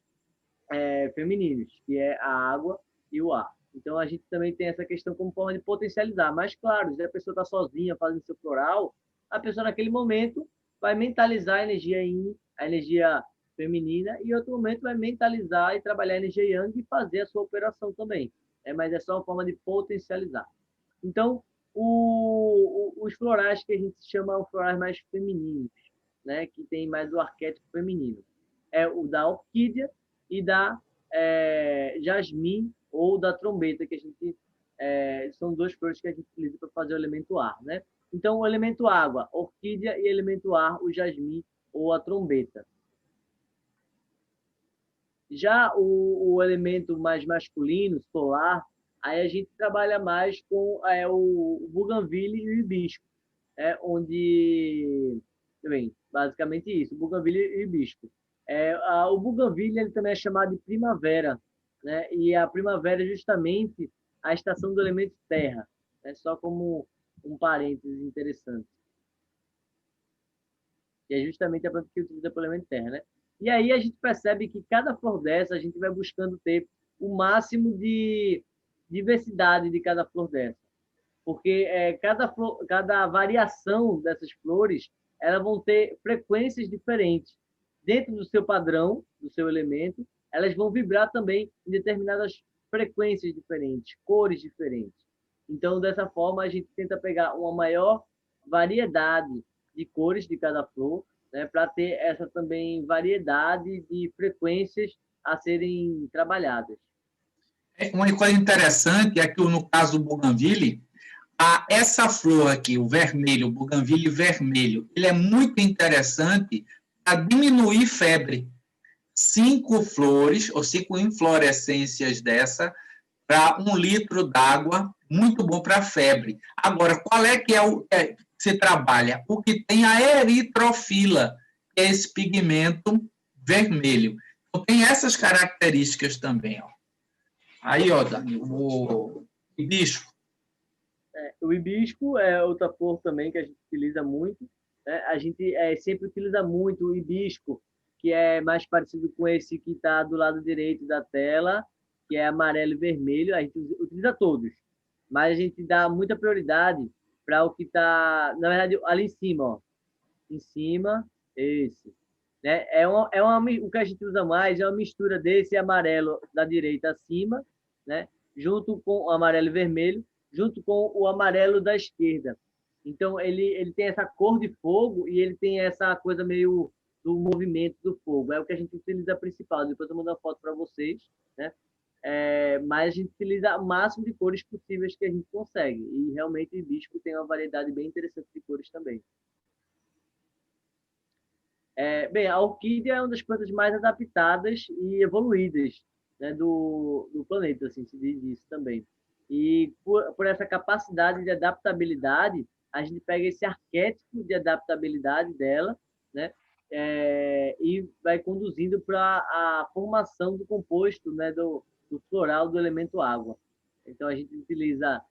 femininos, que é a água e o ar. Então, a gente também tem essa questão como forma de potencializar. Mas, claro, se a pessoa está sozinha fazendo seu floral, a pessoa, naquele momento, vai mentalizar a energia yin, a energia feminina, e em outro momento vai mentalizar e trabalhar a energia yang e fazer a sua operação também. Mas é só uma forma de potencializar. Então, os florais que a gente chama de florais mais femininos, né, que tem mais o arquétipo feminino, é o da orquídea e da jasmim ou da trombeta, que a gente são duas flores que a gente utiliza para fazer o elemento ar, né? Então, o elemento água, orquídea, e elemento ar, o jasmim ou a trombeta. Já o elemento mais masculino, solar, aí a gente trabalha mais com o buganvília e o hibisco, onde, bem, basicamente isso, o buganvília e o hibisco. O buganvília ele também é chamado de primavera, né? E a primavera é justamente a estação do elemento terra, né? Só como um parênteses interessante. E é justamente a planta que utiliza para o elemento terra, né? E aí a gente percebe que cada flor dessa a gente vai buscando ter o máximo de diversidade de cada flor dessa. Porque cada variação dessas flores, elas vão ter frequências diferentes. Dentro do seu padrão, do seu elemento, elas vão vibrar também em determinadas frequências diferentes, cores diferentes. Então, dessa forma, a gente tenta pegar uma maior variedade de cores de cada flor, né, para ter essa também variedade de frequências a serem trabalhadas. Uma coisa interessante é que, no caso do buganvília, essa flor aqui, o vermelho, o buganvília vermelho, ele é muito interessante para diminuir febre. 5 flores ou 5 inflorescências dessa para 1 litro d'água, muito bom para febre. Agora, qual é que se trabalha? O que tem a eritrofila, que é esse pigmento vermelho. Então, tem essas características também. Ó. Aí, ó, Dani, o hibisco. O hibisco é outra flor também que a gente utiliza muito. Né? A gente sempre utiliza muito o hibisco, que é mais parecido com esse que está do lado direito da tela, que é amarelo e vermelho. A gente utiliza todos, mas a gente dá muita prioridade para o que está, na verdade, ali em cima. Ó. Em cima, esse. Né? O que a gente usa mais é uma mistura desse amarelo da direita acima, né? Junto com o amarelo e vermelho, junto com o amarelo da esquerda. Então, ele tem essa cor de fogo e ele tem essa coisa meio do movimento do fogo. É o que a gente utiliza principal. Depois eu mando uma foto para vocês, né? Mas a gente utiliza o máximo de cores possíveis que a gente consegue. E realmente o hibisco tem uma variedade bem interessante de cores também. Bem, a orquídea é uma das plantas mais adaptadas e evoluídas, né, do planeta, assim, se diz isso também. E por essa capacidade de adaptabilidade, a gente pega esse arquétipo de adaptabilidade dela, né, e vai conduzindo para a formação do composto, né, do floral do elemento água. Então, a gente utiliza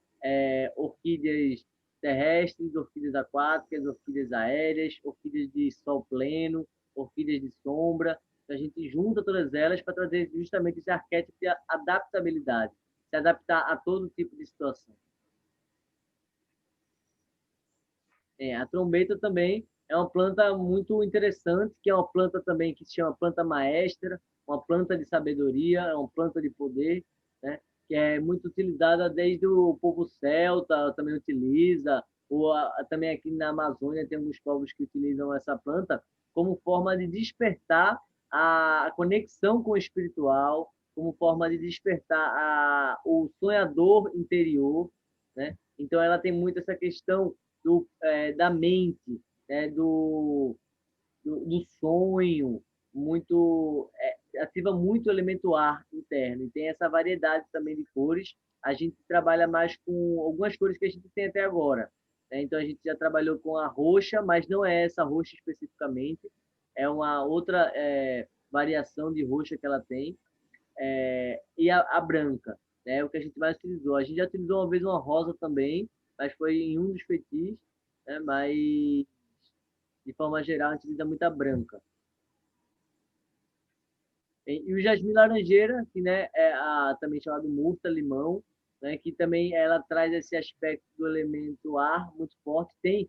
orquídeas terrestres, orquídeas aquáticas, orquídeas aéreas, orquídeas de sol pleno, orquídeas de sombra. Então, a gente junta todas elas para trazer justamente esse arquétipo de adaptabilidade, se adaptar a todo tipo de situação. A trombeta também é uma planta muito interessante, que é uma planta também que se chama planta maestra, uma planta de sabedoria, é uma planta de poder, né? Que é muito utilizada desde o povo celta, também utiliza, ou também aqui na Amazônia tem alguns povos que utilizam essa planta como forma de despertar a conexão com o espiritual, como forma de despertar o sonhador interior, né? Então, ela tem muito essa questão da mente, né? do sonho, muito ativa muito o elemento ar interno, e tem essa variedade também de cores. A gente trabalha mais com algumas cores que a gente tem até agora, né? Então, a gente já trabalhou com a roxa, mas não é essa roxa especificamente, é uma outra variação de roxa que ela tem, e a branca, né, é o que a gente mais utilizou. A gente já utilizou uma vez uma rosa também, mas foi em um dos feitiços, né, mas de forma geral a gente utiliza muita branca. E o jasmim laranjeira, que, né, é também chamado murta, limão, né, que também ela traz esse aspecto do elemento ar muito forte. Tem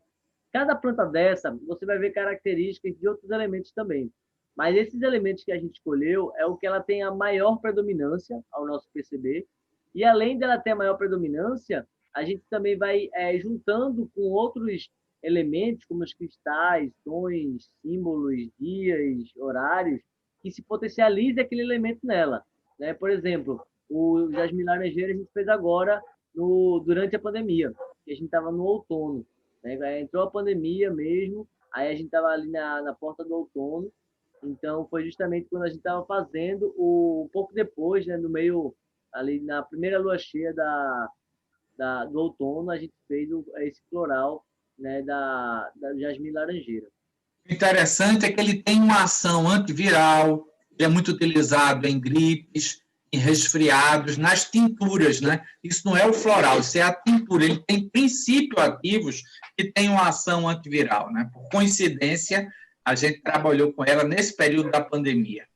cada planta dessa, você vai ver características de outros elementos também. Mas esses elementos que a gente escolheu é o que ela tem a maior predominância, ao nosso perceber. E além dela ter a maior predominância, a gente também vai juntando com outros elementos, como os cristais, tons, símbolos, dias, horários, que se potencialize aquele elemento nela, né? Por exemplo, o jasmim laranjeira a gente fez agora durante a pandemia, que a gente estava no outono, né? Entrou a pandemia mesmo, aí a gente estava ali na porta do outono, então foi justamente quando a gente estava fazendo um pouco depois, né, no meio ali na primeira lua cheia do outono, a gente fez esse floral, né, da jasmim laranjeira. O interessante é que ele tem uma ação antiviral, ele é muito utilizado em gripes, em resfriados, nas tinturas, né? Isso não é o floral, isso é a tintura. Ele tem princípios ativos que têm uma ação antiviral, né? Por coincidência, a gente trabalhou com ela nesse período da pandemia.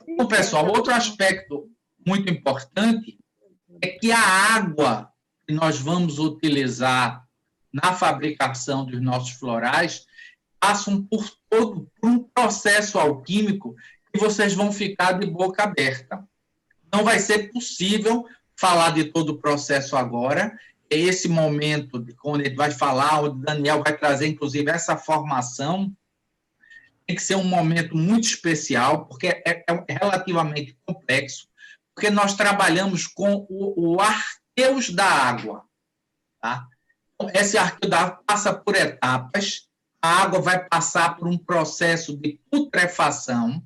Então, pessoal, outro aspecto muito importante é que a água que nós vamos utilizar na fabricação dos nossos florais passam por um processo alquímico que vocês vão ficar de boca aberta. Não vai ser possível falar de todo o processo agora. É esse momento de quando ele vai falar, o Daniel vai trazer, inclusive, essa formação. Tem que ser um momento muito especial, porque é relativamente complexo, porque nós trabalhamos com o arqueus da água. Tá? Esse arqueio da água passa por etapas. A água vai passar por um processo de putrefação,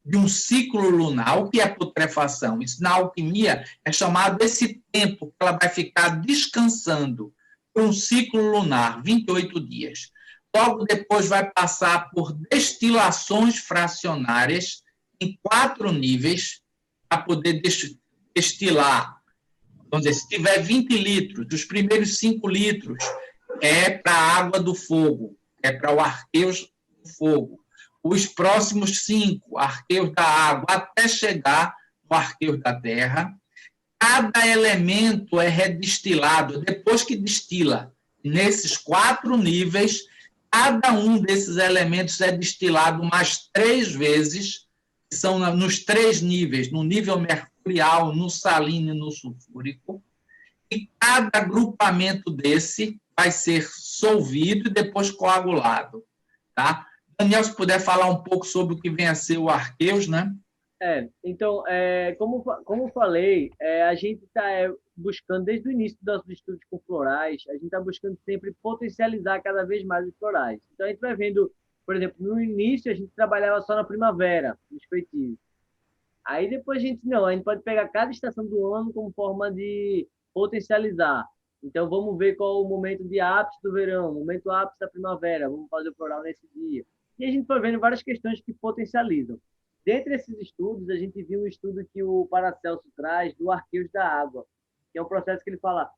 de um ciclo lunar. O que é putrefação? Isso na alquimia é chamado esse tempo que ela vai ficar descansando por um ciclo lunar, 28 dias. Logo depois vai passar por destilações fracionárias em 4 níveis para poder destilar. Vamos dizer, se tiver 20 litros, dos primeiros 5 litros é para a água do fogo, é para o arqueus do fogo. Os próximos 5 arqueus da água, até chegar no arqueus da terra. Cada elemento é redestilado, depois que destila, nesses 4 níveis, cada um desses elementos é destilado mais 3 vezes, que são nos 3 níveis, no nível mercurial, no salino e no sulfúrico, e cada agrupamento desse vai ser solvido e depois coagulado, tá? Daniel, se puder falar um pouco sobre o que vem a ser o arqueus, né? Então, como falei, a gente está buscando, desde o início dos nossos estudos com florais, a gente está buscando sempre potencializar cada vez mais os florais. Então, a gente vai vendo, por exemplo, no início a gente trabalhava só na primavera, nos feitiços. Aí depois a gente pode pegar cada estação do ano como forma de potencializar. Então, vamos ver qual o momento de ápice do verão, o momento ápice da primavera, vamos fazer o floral nesse dia. E a gente foi vendo várias questões que potencializam. Dentre esses estudos, a gente viu um estudo que o Paracelso traz do Arqueus da Água, que é um processo que ele fala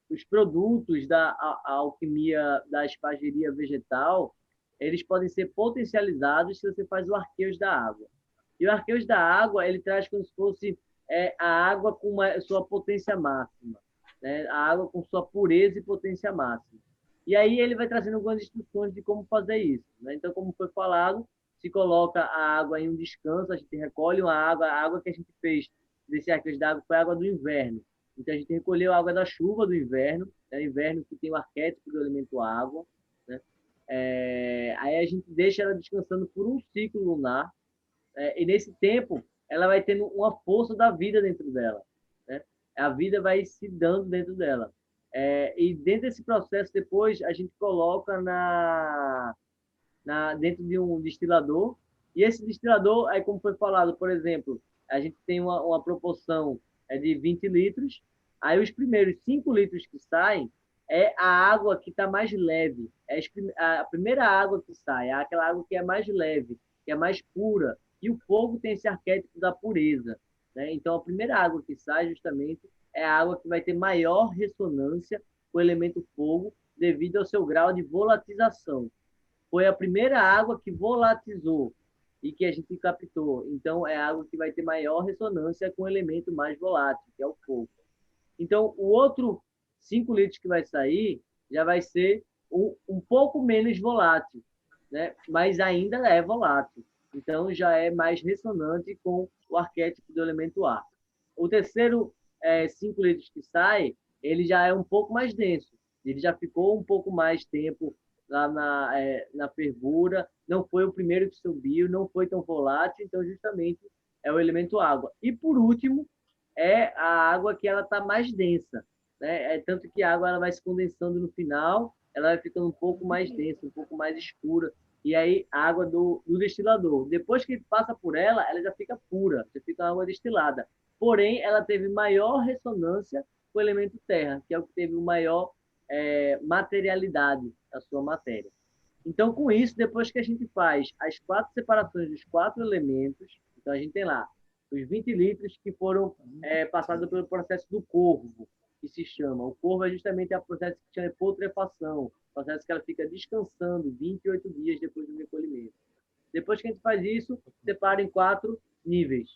os produtos da alquimia da espageria vegetal, eles podem ser potencializados se você faz o Arqueus da Água. E o Arqueus da Água, ele traz como se fosse a água com sua potência máxima, né? A água com sua pureza e potência máxima. E aí ele vai trazendo algumas instruções de como fazer isso, né? Então, como foi falado, se coloca a água em um descanso, a gente recolhe a água que a gente fez desse Arqueus da Água foi a água do inverno. Então, a gente recolheu a água da chuva do inverno, né? Inverno que tem o arquétipo do elemento água, né? Aí a gente deixa ela descansando por um ciclo lunar, e nesse tempo ela vai tendo uma força da vida dentro dela, né? A vida vai se dando dentro dela. E dentro desse processo, depois, a gente coloca dentro de um destilador, e esse destilador, aí como foi falado, por exemplo, a gente tem uma proporção de 20 litros, aí os primeiros 5 litros que saem, é a água que está mais leve. É a primeira água que sai, é aquela água que é mais leve, que é mais pura. E o fogo tem esse arquétipo da pureza, né? Então, a primeira água que sai, justamente, é a água que vai ter maior ressonância com o elemento fogo, devido ao seu grau de volatização. Foi a primeira água que volatizou e que a gente captou. Então, é a água que vai ter maior ressonância com o elemento mais volátil, que é o fogo. Então, o outro 5 litros que vai sair já vai ser um pouco menos volátil, né? Mas ainda é volátil. Então, já é mais ressonante com o arquétipo do elemento ar. O terceiro 5 litros que sai, ele já é um pouco mais denso. Ele já ficou um pouco mais tempo lá na fervura, não foi o primeiro que subiu, não foi tão volátil, então, justamente, é o elemento água. E, por último, é a água que ela está mais densa, né? Tanto que a água ela vai se condensando no final, ela vai ficando um pouco mais densa, um pouco mais escura, e aí a água do destilador. Depois que passa por ela já fica pura, já fica uma água destilada. Porém, ela teve maior ressonância com o elemento terra, que é o que teve o maior materialidade da sua matéria. Então, com isso, depois que a gente faz as 4 separações dos 4 elementos, então a gente tem lá os 20 litros que foram passados pelo processo do corvo, que se chama. O corvo é justamente o processo que se chama putrefação, processo que ela fica descansando 28 dias depois do recolhimento. Depois que a gente faz isso, separa em 4 níveis.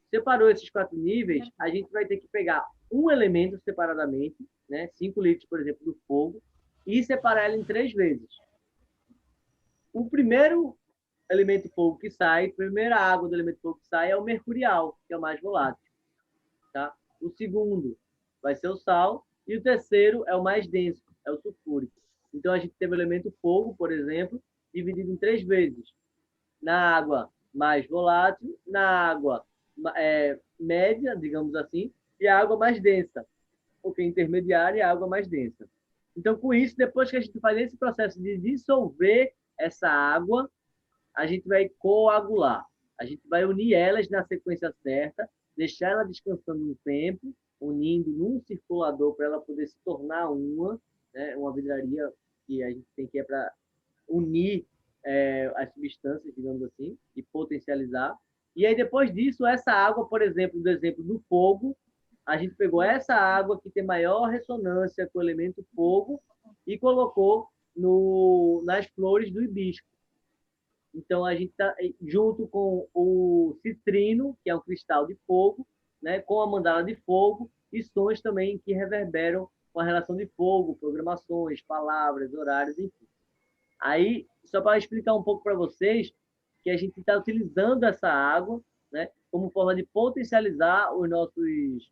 Separou esses 4 níveis, a gente vai ter que pegar um elemento separadamente, né? 5 litros, por exemplo, do fogo, e separar ele em 3 vezes. O primeiro elemento fogo que sai, a primeira água do elemento fogo que sai é o mercurial, que é o mais volátil. Tá? O segundo vai ser o sal, e o terceiro é o mais denso, é o sulfúrico. Então, a gente teve o elemento fogo, por exemplo, dividido em 3 vezes. Na água mais volátil, na água média, digamos assim, e a água mais densa, porque intermediária é a água mais densa. Então, com isso, depois que a gente faz esse processo de dissolver essa água, a gente vai coagular. A gente vai unir elas na sequência certa, deixar ela descansando um tempo, unindo num circulador para ela poder se tornar né, uma vidraria que a gente tem que para unir as substâncias, digamos assim, e potencializar. E aí, depois disso, essa água, por exemplo, do exemplo do fogo, a gente pegou essa água que tem maior ressonância com o elemento fogo e colocou nas flores do hibisco. Então, a gente está junto com o citrino, que é um cristal de fogo, né, com a mandala de fogo e sons também que reverberam com a relação de fogo, programações, palavras, horários, enfim. Aí, só para explicar um pouco para vocês, que a gente está utilizando essa água, né, como forma de potencializar os nossos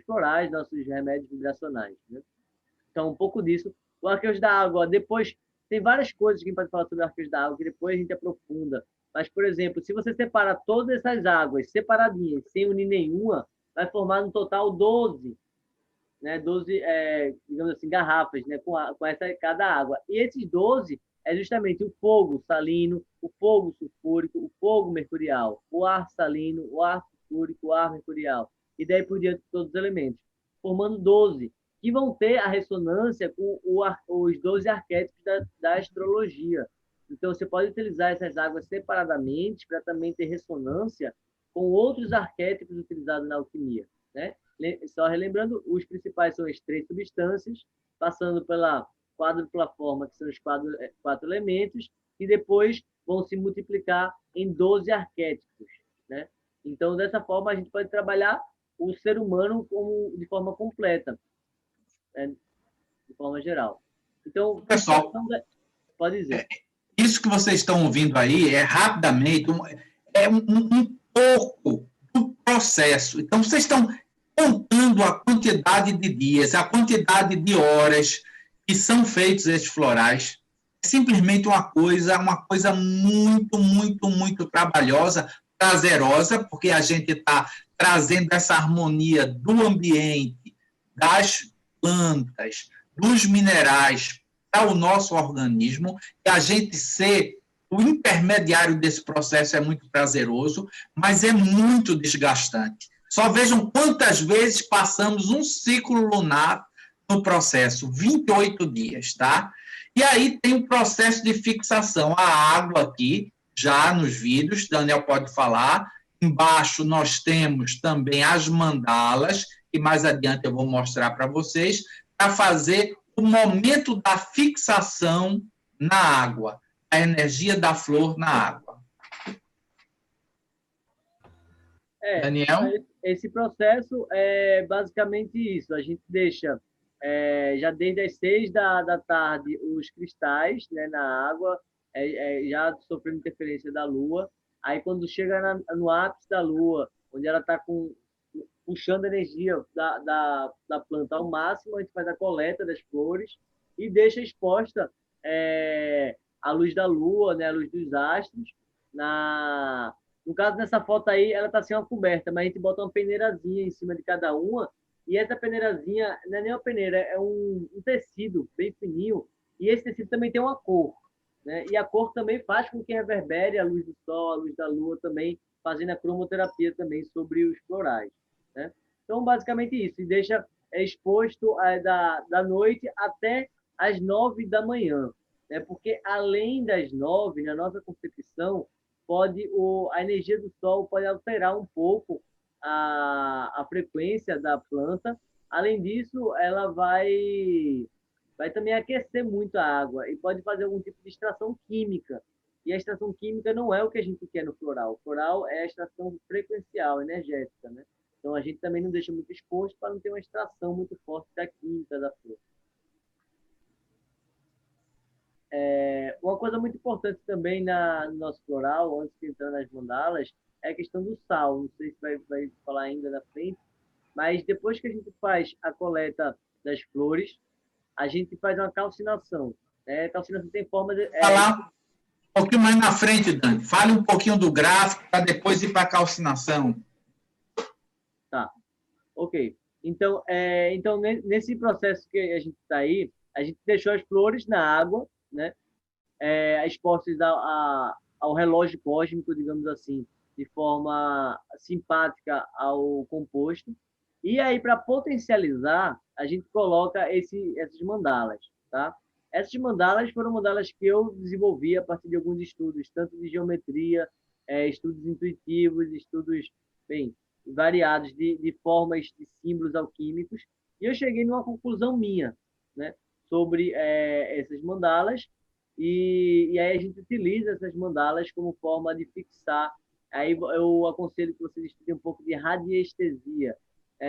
florais, nossos remédios vibracionais. Né? Então, um pouco disso. O arquejo da água, depois, tem várias coisas que a gente pode falar sobre o arquejo da água, que depois a gente aprofunda. Mas, por exemplo, se você separar todas essas águas separadinhas, sem unir nenhuma, vai formar no total 12, né? 12, digamos assim, garrafas, né? com cada água. E esses 12 é justamente o fogo salino, o fogo sulfúrico, o fogo mercurial, o ar salino, o ar sulfúrico, o ar mercurial. E daí por diante todos os elementos, formando 12, que vão ter a ressonância com os 12 arquétipos da astrologia. Então, você pode utilizar essas águas separadamente para também ter ressonância com outros arquétipos utilizados na alquimia. Né? Só relembrando, os principais são as 3 substâncias, passando pela quádrupla forma, que são os 4 elementos, e depois vão se multiplicar em 12 arquétipos. Né? Então, dessa forma, a gente pode trabalhar o ser humano de forma completa, né? De forma geral. Então, pessoal, pode dizer. Isso que vocês estão ouvindo aí é rapidamente um pouco do processo. Então, vocês estão contando a quantidade de dias, a quantidade de horas que são feitos esses florais. É simplesmente uma coisa muito, muito, muito trabalhosa, prazerosa, porque a gente está trazendo essa harmonia do ambiente, das plantas, dos minerais para o nosso organismo, e a gente ser o intermediário desse processo é muito prazeroso, mas é muito desgastante. Só vejam quantas vezes passamos um ciclo lunar no processo? 28 dias, tá? E aí tem o processo de fixação. A água aqui, já nos vídeos, Daniel pode falar. Embaixo nós temos também as mandalas, que mais adiante eu vou mostrar para vocês, para fazer o momento da fixação na água, a energia da flor na água. Daniel? Esse processo é basicamente isso. A gente deixa já desde as 6 da tarde os cristais, né, na água, já sofrendo interferência da lua. Aí, quando chega no ápice da lua, onde ela está puxando a energia da planta ao máximo, a gente faz a coleta das flores e deixa exposta a luz da lua, né, a luz dos astros. No caso, nessa foto aí, ela está sem uma coberta, mas a gente bota uma peneirazinha em cima de cada uma, e essa peneirazinha não é nem uma peneira, é um tecido bem fininho, e esse tecido também tem uma cor, né? E a cor também faz com que reverbere a luz do sol, a luz da lua também, fazendo a cromoterapia também sobre os florais, né? Então, basicamente isso, e deixa exposto da noite até às 9 da manhã, né? Porque além das 9, na nossa concepção, a energia do sol pode alterar um pouco a frequência da planta. Além disso, ela vai também aquecer muito a água e pode fazer algum tipo de extração química. E a extração química não é o que a gente quer no floral. O floral é a extração frequencial, energética, né? Então, a gente também não deixa muito exposto para não ter uma extração muito forte da química da flor. Uma coisa muito importante também no nosso floral, antes de entrar nas mandalas, é a questão do sal. Não sei se vai falar ainda na frente, mas depois que a gente faz a coleta das flores, a gente faz uma calcinação. A calcinação tem forma de... Falar um pouquinho mais na frente, Dani. Fale um pouquinho do gráfico para depois ir para a calcinação. Tá, ok. Então, nesse processo que a gente está aí, a gente deixou as flores na água, né? Expostas ao relógio cósmico, digamos assim, de forma simpática ao composto. E aí, para potencializar, a gente coloca essas mandalas, tá? Essas mandalas foram mandalas que eu desenvolvi a partir de alguns estudos, tanto de geometria, estudos intuitivos, estudos, bem, variados de formas de símbolos alquímicos. E eu cheguei numa conclusão minha, né, sobre essas mandalas. E aí a gente utiliza essas mandalas como forma de fixar. Aí eu aconselho que vocês estudem um pouco de radiestesia.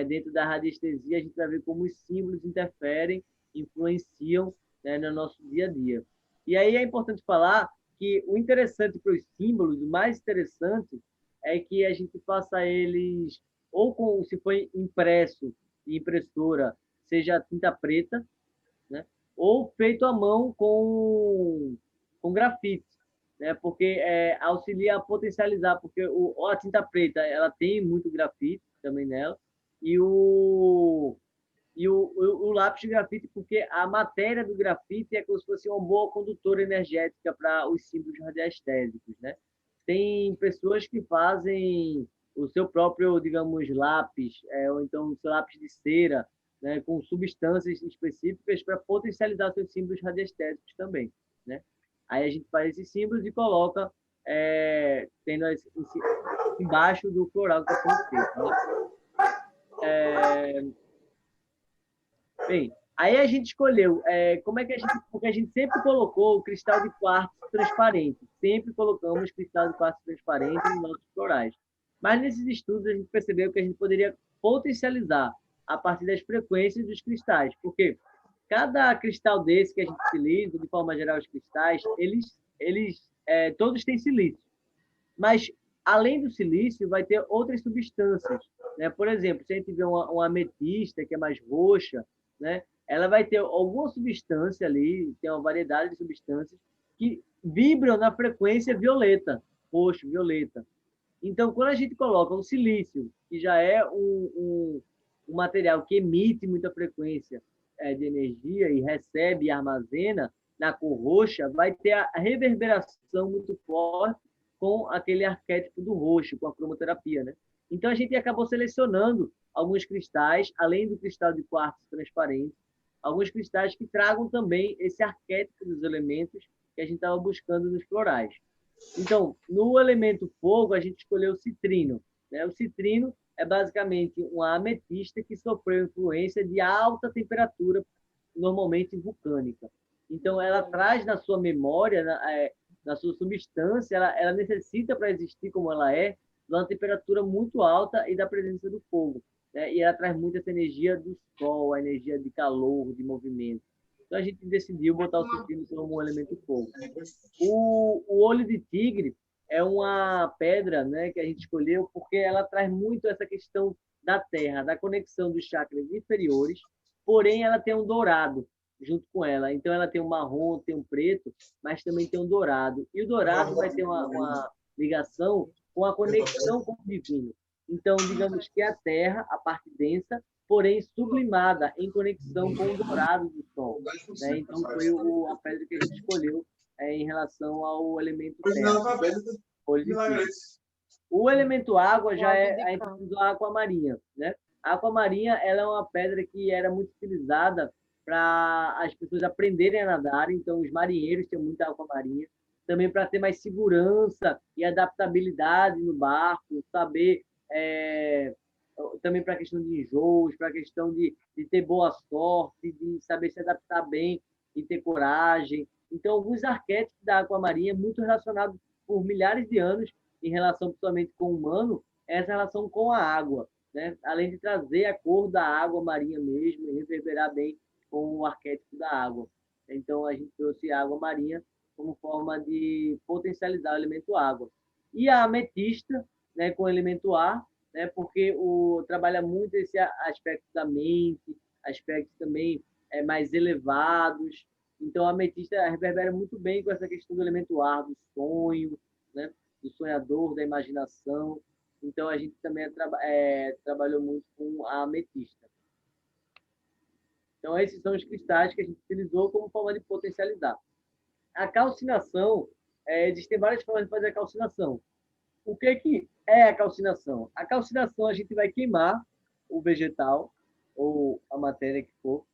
Dentro da radiestesia, a gente vai ver como os símbolos interferem, influenciam, né, no nosso dia a dia. E aí é importante falar que o interessante para os símbolos, o mais interessante, é que a gente faça eles, ou se for impresso de impressora, seja tinta preta, né, ou feito à mão com grafite, né, porque auxilia a potencializar, porque a tinta preta ela tem muito grafite também nela, e o lápis de grafite, porque a matéria do grafite é como se fosse uma boa condutora energética para os símbolos radiestésicos, né? Tem pessoas que fazem o seu próprio, digamos, lápis, ou então o seu lápis de cera, né, com substâncias específicas para potencializar seus símbolos radiestésicos também, né? Aí a gente faz esses símbolos e coloca tendo embaixo do floral que está sendo feito, né? Bem, aí a gente escolheu como é que porque a gente sempre colocou o cristal de quartzo transparente, sempre colocamos cristal de quartzo transparente nos nossos florais. Mas nesses estudos a gente percebeu que a gente poderia potencializar a partir das frequências dos cristais, porque cada cristal desse que a gente utiliza, de forma geral os cristais, eles todos têm silício, mas além do silício vai ter outras substâncias, né? Por exemplo, se a gente vê uma ametista que é mais roxa, né, ela vai ter alguma substância ali, tem uma variedade de substâncias que vibram na frequência violeta, roxo, violeta. Então, quando a gente coloca um silício, que já é um material que emite muita frequência de energia e recebe e armazena na cor roxa, vai ter a reverberação muito forte com aquele arquétipo do roxo, com a cromoterapia, né? Então, a gente acabou selecionando alguns cristais, além do cristal de quartzo transparente, alguns cristais que tragam também esse arquétipo dos elementos que a gente estava buscando nos florais. Então, no elemento fogo, a gente escolheu o citrino, né? O citrino é basicamente uma ametista que sofreu influência de alta temperatura, normalmente vulcânica. Então, ela traz na sua memória, na sua substância, ela necessita para existir como ela é, de uma temperatura muito alta e da presença do fogo, né? E ela traz muito essa energia do sol, a energia de calor, de movimento. Então, a gente decidiu botar o citrino como um elemento fogo. O olho de tigre é uma pedra, né, que a gente escolheu porque ela traz muito essa questão da terra, da conexão dos chakras inferiores, porém ela tem um dourado junto com ela. Então ela tem um marrom, tem um preto, mas também tem um dourado. E o dourado vai ter uma ligação com a conexão com o divino. Então, digamos que a terra, a parte densa, porém sublimada em conexão com o dourado do sol, né? Então foi a pedra que a gente escolheu em relação ao elemento terra. O elemento água já é a gente usa a aquamarinha, né? A aquamarinha ela é uma pedra que era muito utilizada para as pessoas aprenderem a nadar, então os marinheiros tinham muita aquamarinha, também para ter mais segurança e adaptabilidade no barco, saber também para a questão de enjoos, para a questão de ter boa sorte, de saber se adaptar bem e ter coragem. Então, alguns arquétipos da aquamarinha, muito relacionados por milhares de anos, em relação principalmente com o humano, é essa relação com a água, né? Além de trazer a cor da água marinha mesmo e reverberar bem com o arquétipo da água. Então, a gente trouxe a água marinha como forma de potencializar o elemento água. E a ametista, né, com o elemento ar, né, porque trabalha muito esse aspecto da mente, aspectos também mais elevados. Então, a ametista reverbera muito bem com essa questão do elemento ar, do sonho, né, do sonhador, da imaginação. Então, a gente também trabalhou muito com a ametista. Então, esses são os cristais que a gente utilizou como forma de potencializar. A calcinação, existem várias formas de fazer a calcinação. O que é a calcinação? A calcinação, a gente vai queimar o vegetal, ou a matéria que for,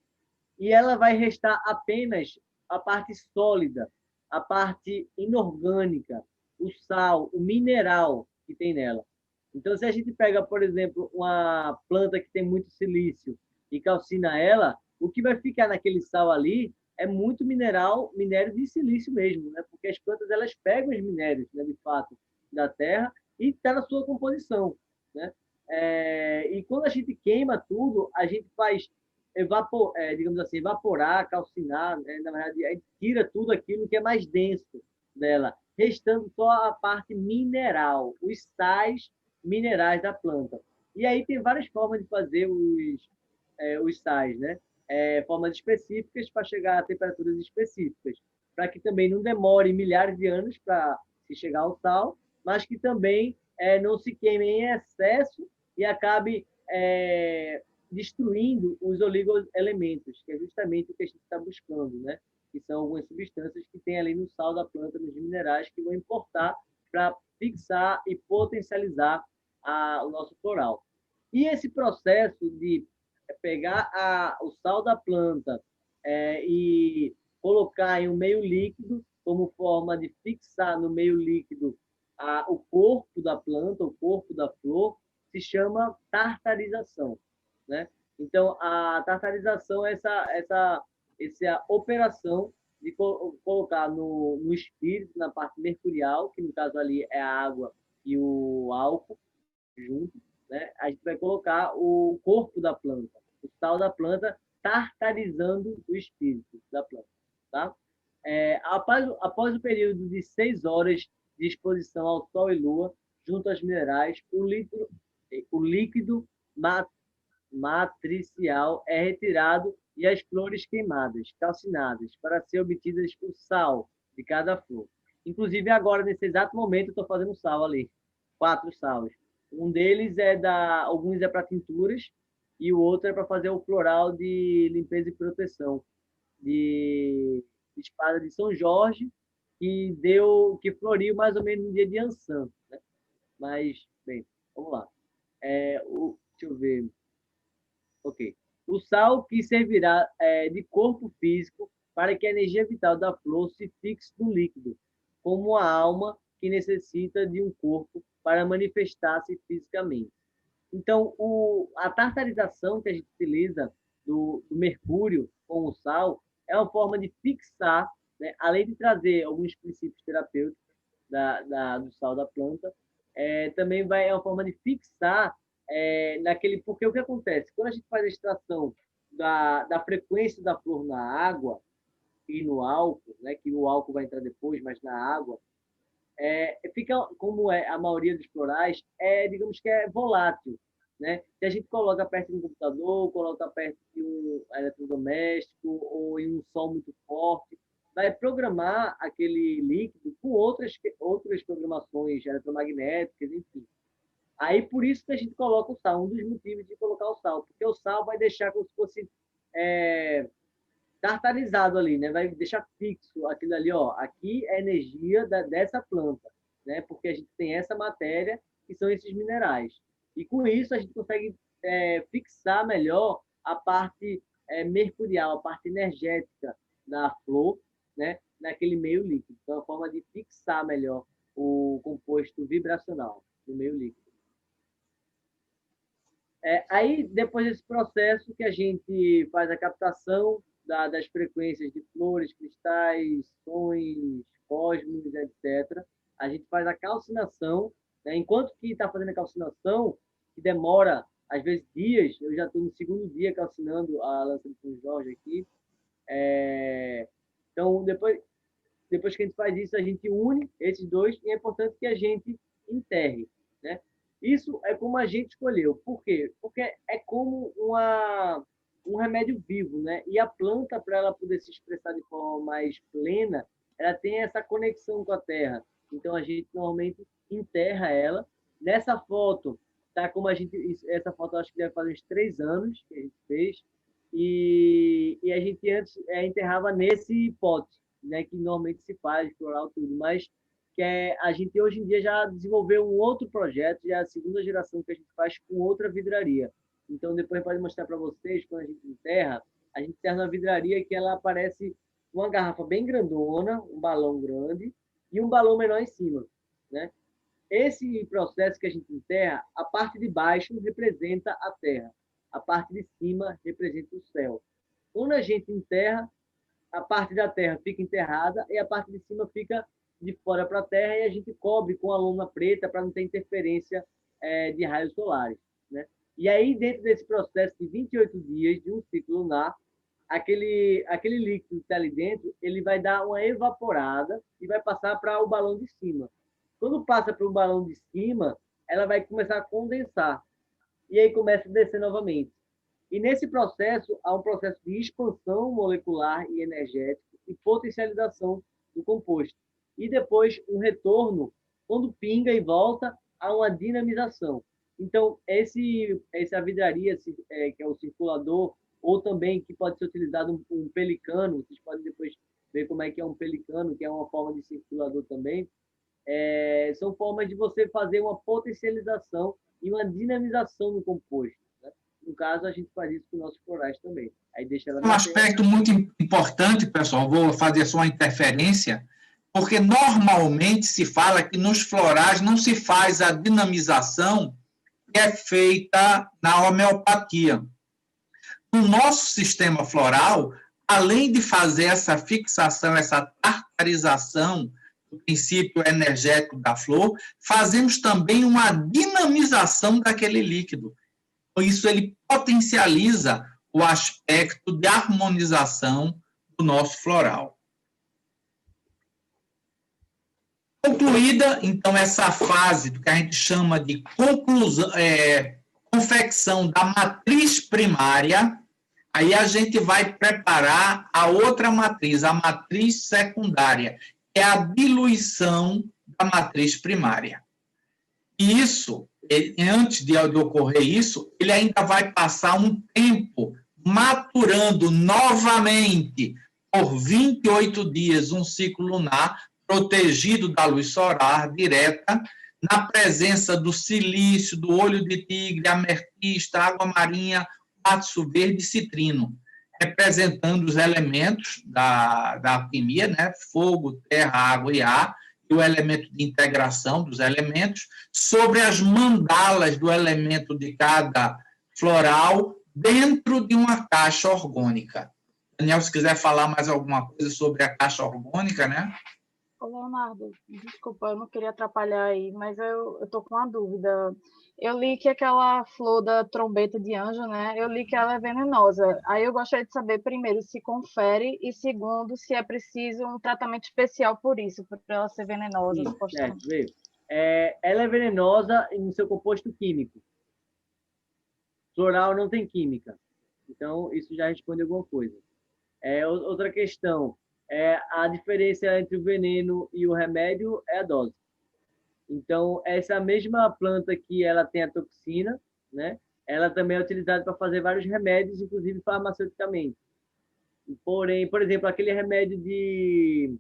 e ela vai restar apenas a parte sólida, a parte inorgânica, o sal, o mineral que tem nela. Então, se a gente pega, por exemplo, uma planta que tem muito silício e calcina ela, o que vai ficar naquele sal ali é muito minério de silício mesmo, né? Porque as plantas elas pegam os minérios, né, de fato, da terra e está na sua composição, né? E quando a gente queima tudo, a gente faz digamos assim, evaporar, calcinar, né? Na verdade, a gente tira tudo aquilo que é mais denso dela, restando só a parte mineral, os sais minerais da planta. E aí tem várias formas de fazer os sais, né? Formas específicas para chegar a temperaturas específicas, para que também não demore milhares de anos para se chegar ao sal, mas que também não se queime em excesso e acabe destruindo os oligoelementos, que é justamente o que a gente está buscando, né? Que são algumas substâncias que tem ali no sal da planta, nos minerais, que vão importar para fixar e potencializar o nosso floral. E esse processo de pegar o sal da planta e colocar em um meio líquido, como forma de fixar no meio líquido o corpo da planta, o corpo da flor, se chama tartarização, né? Então, a tartarização é essa operação de colocar no espírito, na parte mercurial, que no caso ali é a água e o álcool junto, né? A gente vai colocar o corpo da planta, o sal da planta, tartarizando o espírito da planta, tá? Após o período de 6 horas de exposição ao sol e lua, junto aos minerais, o líquido matricial é retirado e as flores queimadas, calcinadas, para ser obtidas o sal de cada flor. Inclusive, agora, nesse exato momento, eu estou fazendo sal ali, 4 salos. Um deles alguns é para tinturas e o outro é para fazer o floral de limpeza e proteção de espada de São Jorge, que floriu mais ou menos no dia de Ansan, né? Mas, bem, vamos lá. Deixa eu ver. Ok. O sal que servirá de corpo físico para que a energia vital da flor se fixe no líquido, como a alma que necessita de um corpo para manifestar-se fisicamente. Então, a tartarização que a gente utiliza do mercúrio com o sal é uma forma de fixar, né, além de trazer alguns princípios terapêuticos do sal da planta, também é uma forma de fixar porque o que acontece? Quando a gente faz a extração da frequência da flor na água e no álcool, né, que o álcool vai entrar depois, mas na água, fica, como a maioria dos florais, digamos que é volátil. Né? Se a gente coloca perto de um computador, coloca perto de um eletrodoméstico ou em um sol muito forte, vai programar aquele líquido com outras programações eletromagnéticas, enfim. Aí, por isso que a gente coloca o sal, um dos motivos de colocar o sal, porque o sal vai deixar como se fosse tartarizado ali, né? Vai deixar fixo aquilo ali, ó. Aqui é a energia dessa planta, né? Porque a gente tem essa matéria, que são esses minerais. E com isso a gente consegue fixar melhor a parte mercurial, a parte energética da flor, né? Naquele meio líquido. Então, é uma forma de fixar melhor o composto vibracional no meio líquido. Aí, depois desse processo que a gente faz a captação das frequências de flores, cristais, sons, cosmos, etc., a gente faz a calcinação, né? Enquanto que está fazendo a calcinação, que demora, às vezes, dias, eu já estou no segundo dia calcinando a lança de São Jorge aqui. Então, depois que a gente faz isso, a gente une esses dois e é importante que a gente enterre, né? Isso é como a gente escolheu. Por quê? Porque é como um remédio vivo, né? E a planta, para ela poder se expressar de forma mais plena, ela tem essa conexão com a terra. Então, a gente normalmente enterra ela. Nessa foto, tá como essa foto acho que deve fazer uns 3 anos que a gente fez. E a gente antes enterrava nesse pote, né? Que normalmente se faz, floral, tudo. Mas a gente hoje em dia já desenvolveu um outro projeto, já é a segunda geração que a gente faz com outra vidraria. Então, depois pode mostrar para vocês, quando a gente enterra uma vidraria que ela parece uma garrafa bem grandona, um balão grande e um balão menor em cima, né? Esse processo que a gente enterra, a parte de baixo representa a terra, a parte de cima representa o céu. Quando a gente enterra, a parte da terra fica enterrada e a parte de cima fica de fora para a terra e a gente cobre com a lona preta para não ter interferência de raios solares, né? E aí, dentro desse processo de 28 dias de um ciclo lunar, aquele líquido que está ali dentro, ele vai dar uma evaporada e vai passar para o balão de cima. Quando passa para o balão de cima, ela vai começar a condensar. E aí começa a descer novamente. E nesse processo, há um processo de expansão molecular e energético e potencialização do composto. E depois um retorno, quando pinga e volta, há uma dinamização. Então, essa vidraria, que é o circulador, ou também que pode ser utilizado um pelicano, vocês podem depois ver como é que é um pelicano, que é uma forma de circulador também, são formas de você fazer uma potencialização e uma dinamização no composto, né? No caso, a gente faz isso com nossos florais também. Aí deixa ela um aspecto muito importante, pessoal, vou fazer só uma interferência, porque normalmente se fala que nos florais não se faz a dinamização que é feita na homeopatia. No nosso sistema floral, além de fazer essa fixação, essa tartarização do princípio energético da flor, fazemos também uma dinamização daquele líquido. Por isso, ele potencializa o aspecto de harmonização do nosso floral. Concluída, então, essa fase do que a gente chama de confecção da matriz primária, aí a gente vai preparar a outra matriz, a matriz secundária, que é a diluição da matriz primária. E isso, antes de ocorrer isso, ele ainda vai passar um tempo maturando novamente por 28 dias um ciclo lunar, protegido da luz solar direta, na presença do silício, do olho de tigre, ametista, água marinha, quartzo verde citrino, representando os elementos da alquimia, né? Fogo, terra, água e ar, e o elemento de integração dos elementos, sobre as mandalas do elemento de cada floral, dentro de uma caixa orgânica. Daniel, se quiser falar mais alguma coisa sobre a caixa orgânica, né? Ô, Leonardo, desculpa, eu não queria atrapalhar aí, mas eu estou com uma dúvida. Eu li que aquela flor da trombeta de anjo, né? Eu li que ela é venenosa. Aí eu gostaria de saber, primeiro, se confere, e segundo, se é preciso um tratamento especial por isso, por ela ser venenosa, Sim, supostamente. certo, veio. Ela é venenosa no seu composto químico. Floral não tem química. Então, isso já responde alguma coisa. Outra questão, a diferença entre o veneno e o remédio é a dose. Então, essa mesma planta que ela tem a toxina, né? Ela também é utilizada para fazer vários remédios, inclusive farmaceuticamente. Porém, por exemplo, aquele remédio de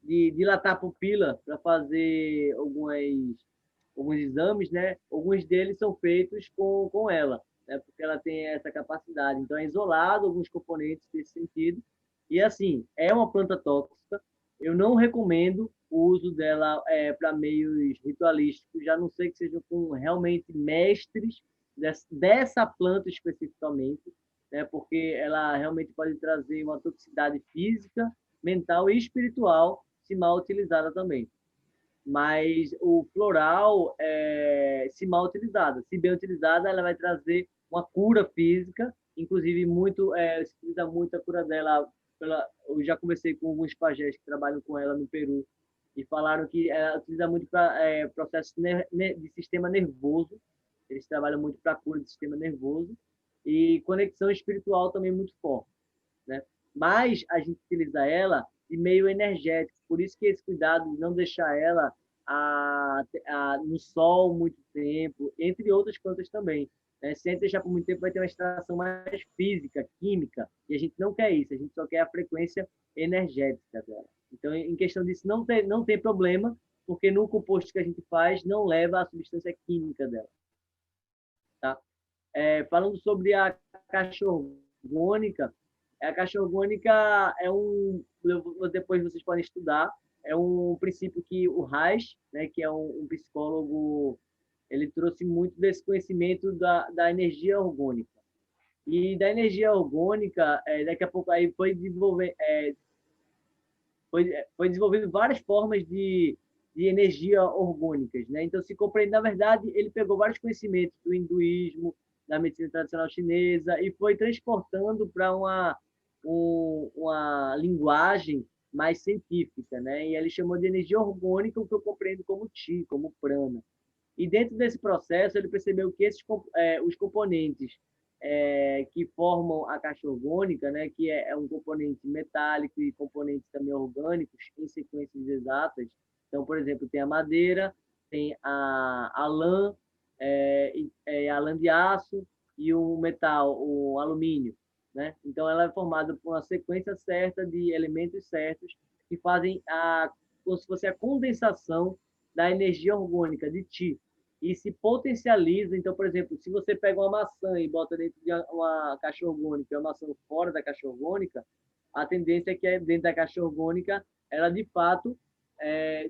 dilatar a pupila para fazer alguns exames, né? Alguns deles são feitos com ela, né? Porque ela tem essa capacidade. Então, é isolado alguns componentes desse sentido. E, assim, é uma planta tóxica. Eu não recomendo o uso dela para meios ritualísticos, já não sei que sejam com realmente mestres dessa planta especificamente, né? Porque ela realmente pode trazer uma toxicidade física, mental e espiritual, se mal utilizada também. Mas o floral, se mal utilizada, se bem utilizada, ela vai trazer uma cura física, inclusive se utiliza muito a cura dela. Eu já conversei com alguns pajés que trabalham com ela no Peru e falaram que ela utiliza muito para processos de sistema nervoso. Eles trabalham muito para a cura do sistema nervoso e conexão espiritual também muito forte, né? Mas a gente utiliza ela de meio energético, por isso que esse cuidado de não deixar ela no sol muito tempo, entre outras plantas também. Se a gente deixar por muito tempo, vai ter uma extração mais física, química, e a gente não quer isso, a gente só quer a frequência energética dela. Então, em questão disso, não tem problema, porque no composto que a gente faz, não leva a substância química dela. Tá? Falando sobre a caixa orgânica, a caixa orgânica depois vocês podem estudar, é um princípio que o Reich, né, que é um psicólogo, ele trouxe muito desse conhecimento da energia orgânica. E da energia orgânica, daqui a pouco aí foi desenvolvendo várias formas de energia orgânicas, né? Então, se compreende, na verdade, ele pegou vários conhecimentos do hinduísmo, da medicina tradicional chinesa, e foi transportando para uma linguagem mais científica, né? E ele chamou de energia orgânica, o que eu compreendo como Chi, como prana. E dentro desse processo, ele percebeu que os componentes que formam a caixa orgânica, né, que é um componente metálico e componentes também orgânicos em sequências exatas. Então, por exemplo, tem a madeira, tem a lã, a lã de aço e o metal, o alumínio, né? Então, ela é formada por uma sequência certa de elementos certos que fazem como se fosse a condensação da energia orgânica de Ti e se potencializa. Então, por exemplo, se você pega uma maçã e bota dentro de uma caixa orgânica e uma maçã fora da caixa orgânica, a tendência é que dentro da caixa orgânica ela, de fato,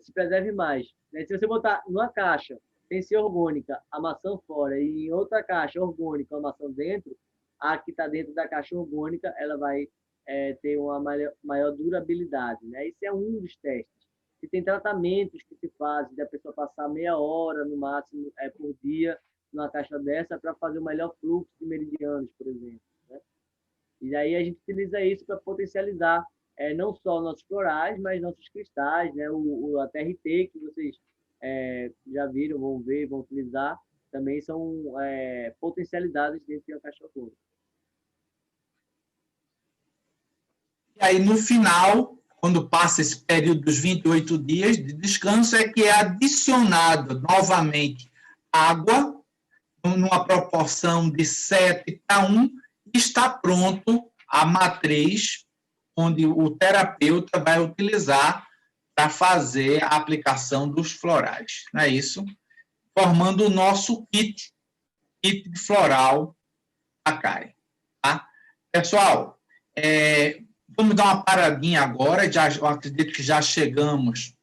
se preserve mais, né? Se você botar numa caixa sem ser orgânica, a maçã fora, e em outra caixa orgânica, a maçã dentro, a que está dentro da caixa orgânica, ela vai ter uma maior durabilidade, né? Esse é um dos testes. E tem tratamentos que se fazem, da pessoa passar meia hora, no máximo, por dia, numa caixa dessa, para fazer o melhor fluxo de meridianos, por exemplo, né? E aí a gente utiliza isso para potencializar não só nossos florais, mas nossos cristais, né? A TRT, que vocês já viram, vão ver, vão utilizar, também são potencialidades dentro de uma caixa orgânica. E aí, no final, quando passa esse período dos 28 dias de descanso, é que é adicionado novamente água, numa proporção de 7:1, e está pronto a matriz, onde o terapeuta vai utilizar para fazer a aplicação dos florais. Não é isso? Formando o nosso kit floral Akai. Pessoal, vamos dar uma paradinha agora, eu acredito que já chegamos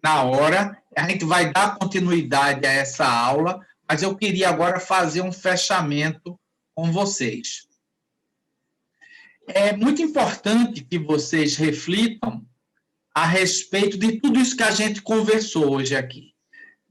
na hora, a gente vai dar continuidade a essa aula, mas eu queria agora fazer um fechamento com vocês. É muito importante que vocês reflitam a respeito de tudo isso que a gente conversou hoje aqui.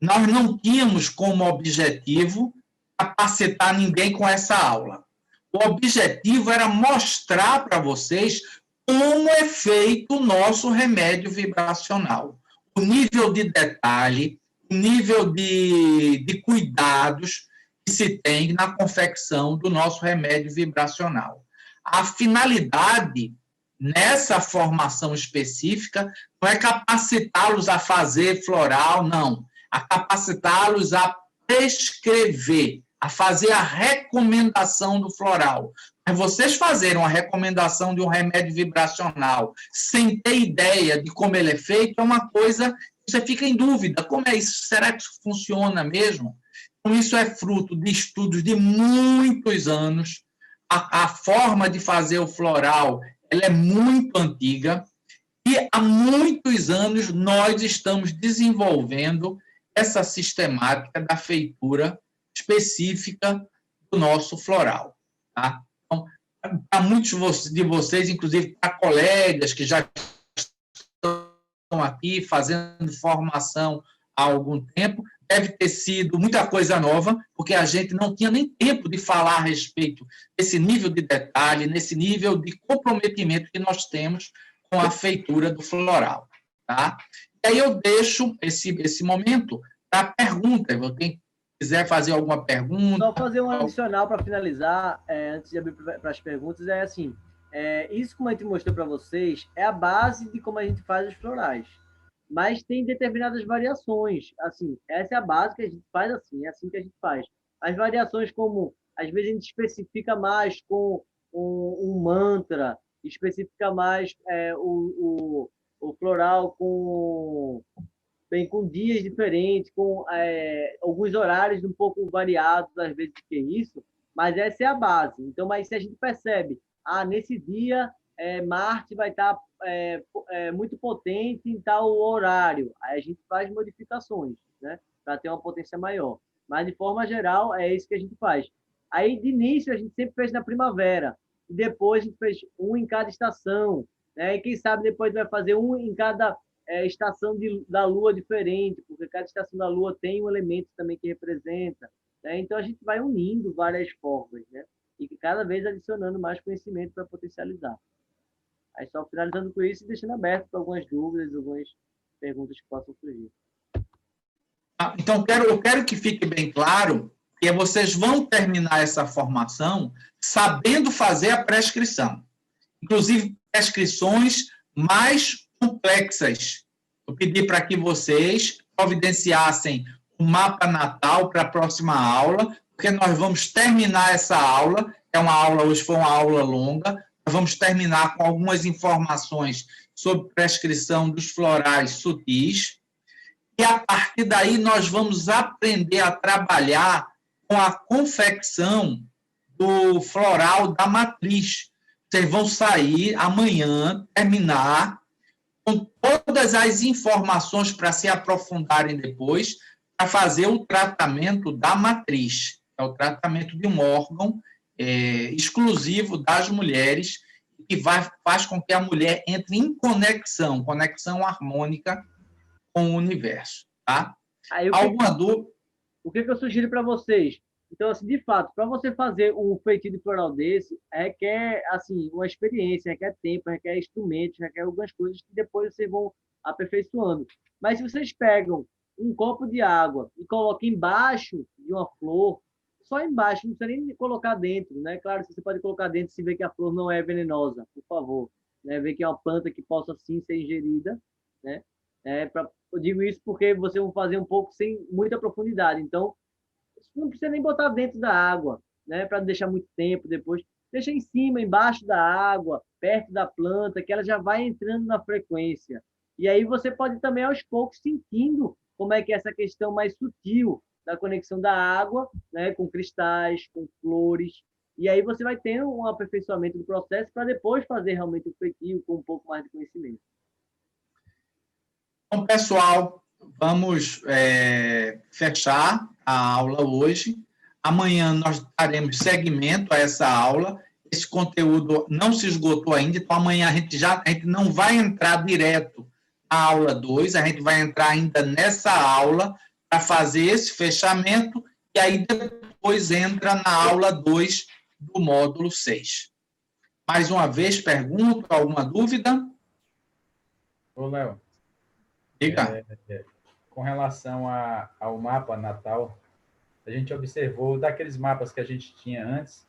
Nós não tínhamos como objetivo capacitar ninguém com essa aula. O objetivo era mostrar para vocês como é feito o nosso remédio vibracional. O nível de detalhe, o nível de cuidados que se tem na confecção do nosso remédio vibracional. A finalidade nessa formação específica não é capacitá-los a fazer floral, não. A capacitá-los a prescrever, a fazer a recomendação do floral. Mas vocês fazerem uma recomendação de um remédio vibracional sem ter ideia de como ele é feito, é uma coisa que você fica em dúvida. Como é isso? Será que isso funciona mesmo? Então, isso é fruto de estudos de muitos anos. A forma de fazer o floral ela é muito antiga e há muitos anos nós estamos desenvolvendo essa sistemática da feitura específica do nosso floral. Tá? Então, para muitos de vocês, inclusive para colegas que já estão aqui fazendo formação há algum tempo, deve ter sido muita coisa nova, porque a gente não tinha nem tempo de falar a respeito desse nível de detalhe, nesse nível de comprometimento que nós temos com a feitura do floral. Tá? E aí eu deixo esse momento para a pergunta. Quem quiser fazer alguma pergunta... Só fazer um adicional para finalizar, antes de abrir para as perguntas, é assim, isso como a gente mostrou para vocês, é a base de como a gente faz os florais. Mas tem determinadas variações. Assim, essa é a base que a gente faz assim, é assim que a gente faz. As variações como, às vezes, a gente especifica mais com um mantra, especifica mais o floral com dias diferentes, com alguns horários um pouco variados, às vezes, do que isso, mas essa é a base. Então, mas se a gente percebe, nesse dia, Marte vai estar muito potente em tal horário, aí a gente faz modificações, né, para ter uma potência maior. Mas, de forma geral, é isso que a gente faz. Aí, de início, a gente sempre fez na primavera, e depois a gente fez um em cada estação, né, e quem sabe depois vai fazer um em cada estação da Lua diferente, porque cada estação da Lua tem um elemento também que representa, né? Então, a gente vai unindo várias formas, né? E cada vez adicionando mais conhecimento para potencializar. Aí, só finalizando com isso e deixando aberto para algumas dúvidas, algumas perguntas que possam surgir. Então, eu quero que fique bem claro que vocês vão terminar essa formação sabendo fazer a prescrição. Inclusive, prescrições mais complexas. Eu pedi para que vocês providenciassem um mapa natal para a próxima aula, porque nós vamos terminar essa aula, hoje foi uma aula longa, nós vamos terminar com algumas informações sobre prescrição dos florais sutis, e a partir daí nós vamos aprender a trabalhar com a confecção do floral da matriz. Vocês vão sair amanhã, terminar, com todas as informações para se aprofundarem depois, para fazer o tratamento da matriz. É o tratamento de um órgão exclusivo das mulheres, que faz com que a mulher entre em conexão harmônica com o universo. Tá? Alguma dúvida? O que eu sugiro para vocês? Então, assim, de fato, para você fazer um feitiço de floral desse, requer, assim, uma experiência, requer tempo, requer instrumentos, requer algumas coisas que depois vocês vão aperfeiçoando. Mas se vocês pegam um copo de água e colocam embaixo de uma flor, só embaixo, não precisa nem colocar dentro, né? Claro que você pode colocar dentro se vê que a flor não é venenosa, por favor. Né? Ver que é uma planta que possa, sim, ser ingerida, né? Eu digo isso porque vocês vão fazer um pouco sem muita profundidade. Então, não precisa nem botar dentro da água, né? Para não deixar muito tempo depois. Deixa em cima, embaixo da água, perto da planta, que ela já vai entrando na frequência. E aí você pode também, aos poucos, sentindo como é que é essa questão mais sutil da conexão da água, né? Com cristais, com flores. E aí você vai tendo um aperfeiçoamento do processo para depois fazer realmente o feitio com um pouco mais de conhecimento. Então, pessoal, vamos fechar a aula hoje. Amanhã nós daremos seguimento a essa aula. Esse conteúdo não se esgotou ainda, então amanhã a gente não vai entrar direto na aula 2, a gente vai entrar ainda nessa aula para fazer esse fechamento e aí depois entra na aula 2 do módulo 6. Mais uma vez, pergunta, alguma dúvida? Ô, Léo, Diga. com relação ao mapa natal, a gente observou daqueles mapas que a gente tinha antes,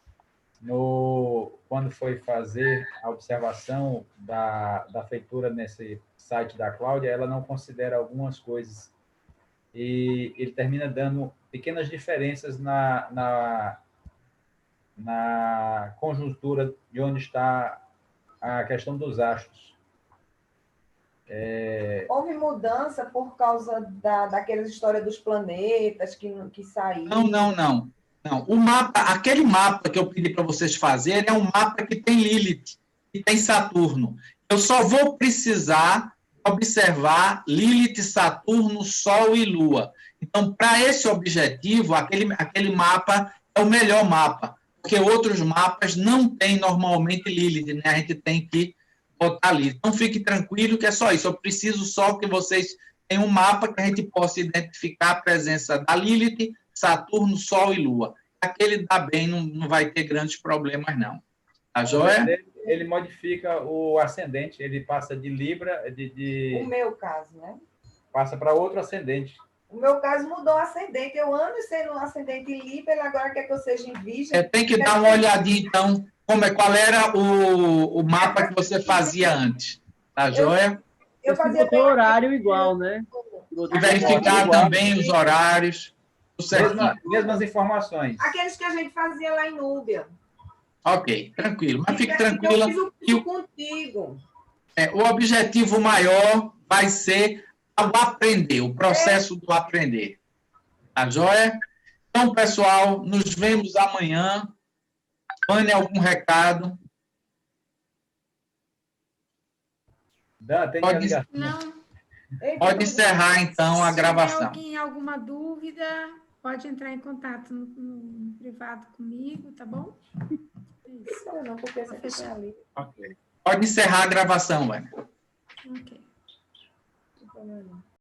quando foi fazer a observação da feitura nesse site da Cláudia, ela não considera algumas coisas e ele termina dando pequenas diferenças na conjuntura de onde está a questão dos astros. Houve mudança por causa daquelas histórias dos planetas que saíram? Não. O mapa, aquele mapa que eu pedi para vocês fazerem é um mapa que tem Lilith, que tem Saturno. Eu só vou precisar observar Lilith, Saturno, Sol e Lua. Então, para esse objetivo, aquele mapa é o melhor mapa, porque outros mapas não têm normalmente Lilith, né? A gente tem que botar Lilith. Então, fique tranquilo que é só isso. Eu preciso só que vocês tenham um mapa que a gente possa identificar a presença da Lilith, Saturno, Sol e Lua. Aquele dá bem, não vai ter grandes problemas, não. Tá joia? Ele modifica o ascendente, ele passa de Libra, O meu caso, né? passa para outro ascendente. O meu caso mudou o ascendente. Eu ando sendo um ascendente em Libra, ele agora quer que eu seja em Virgem. Tem que dar uma olhadinha, então, qual era o mapa que você fazia antes. Tá joia? Eu Você fazia botou horário igual, né? E verificar Igual. também os horários. Mesmas informações. aqueles que a gente fazia lá em Núbia. Ok, tranquilo. Mas fique Então, tranquila. eu fiz o curso contigo. O objetivo maior vai ser o aprender, o processo do aprender. Tá joia? Então, pessoal, nos vemos amanhã. Vânia, algum recado? Dan, tem Pode- a ligação. Não, Pode encerrar, então, a se tiver gravação. alguém alguma dúvida, pode entrar em contato no privado comigo, tá bom? Isso. Não, porque essa aqui é ali. Ok. Pode encerrar a gravação, Vânia. Ok. Não.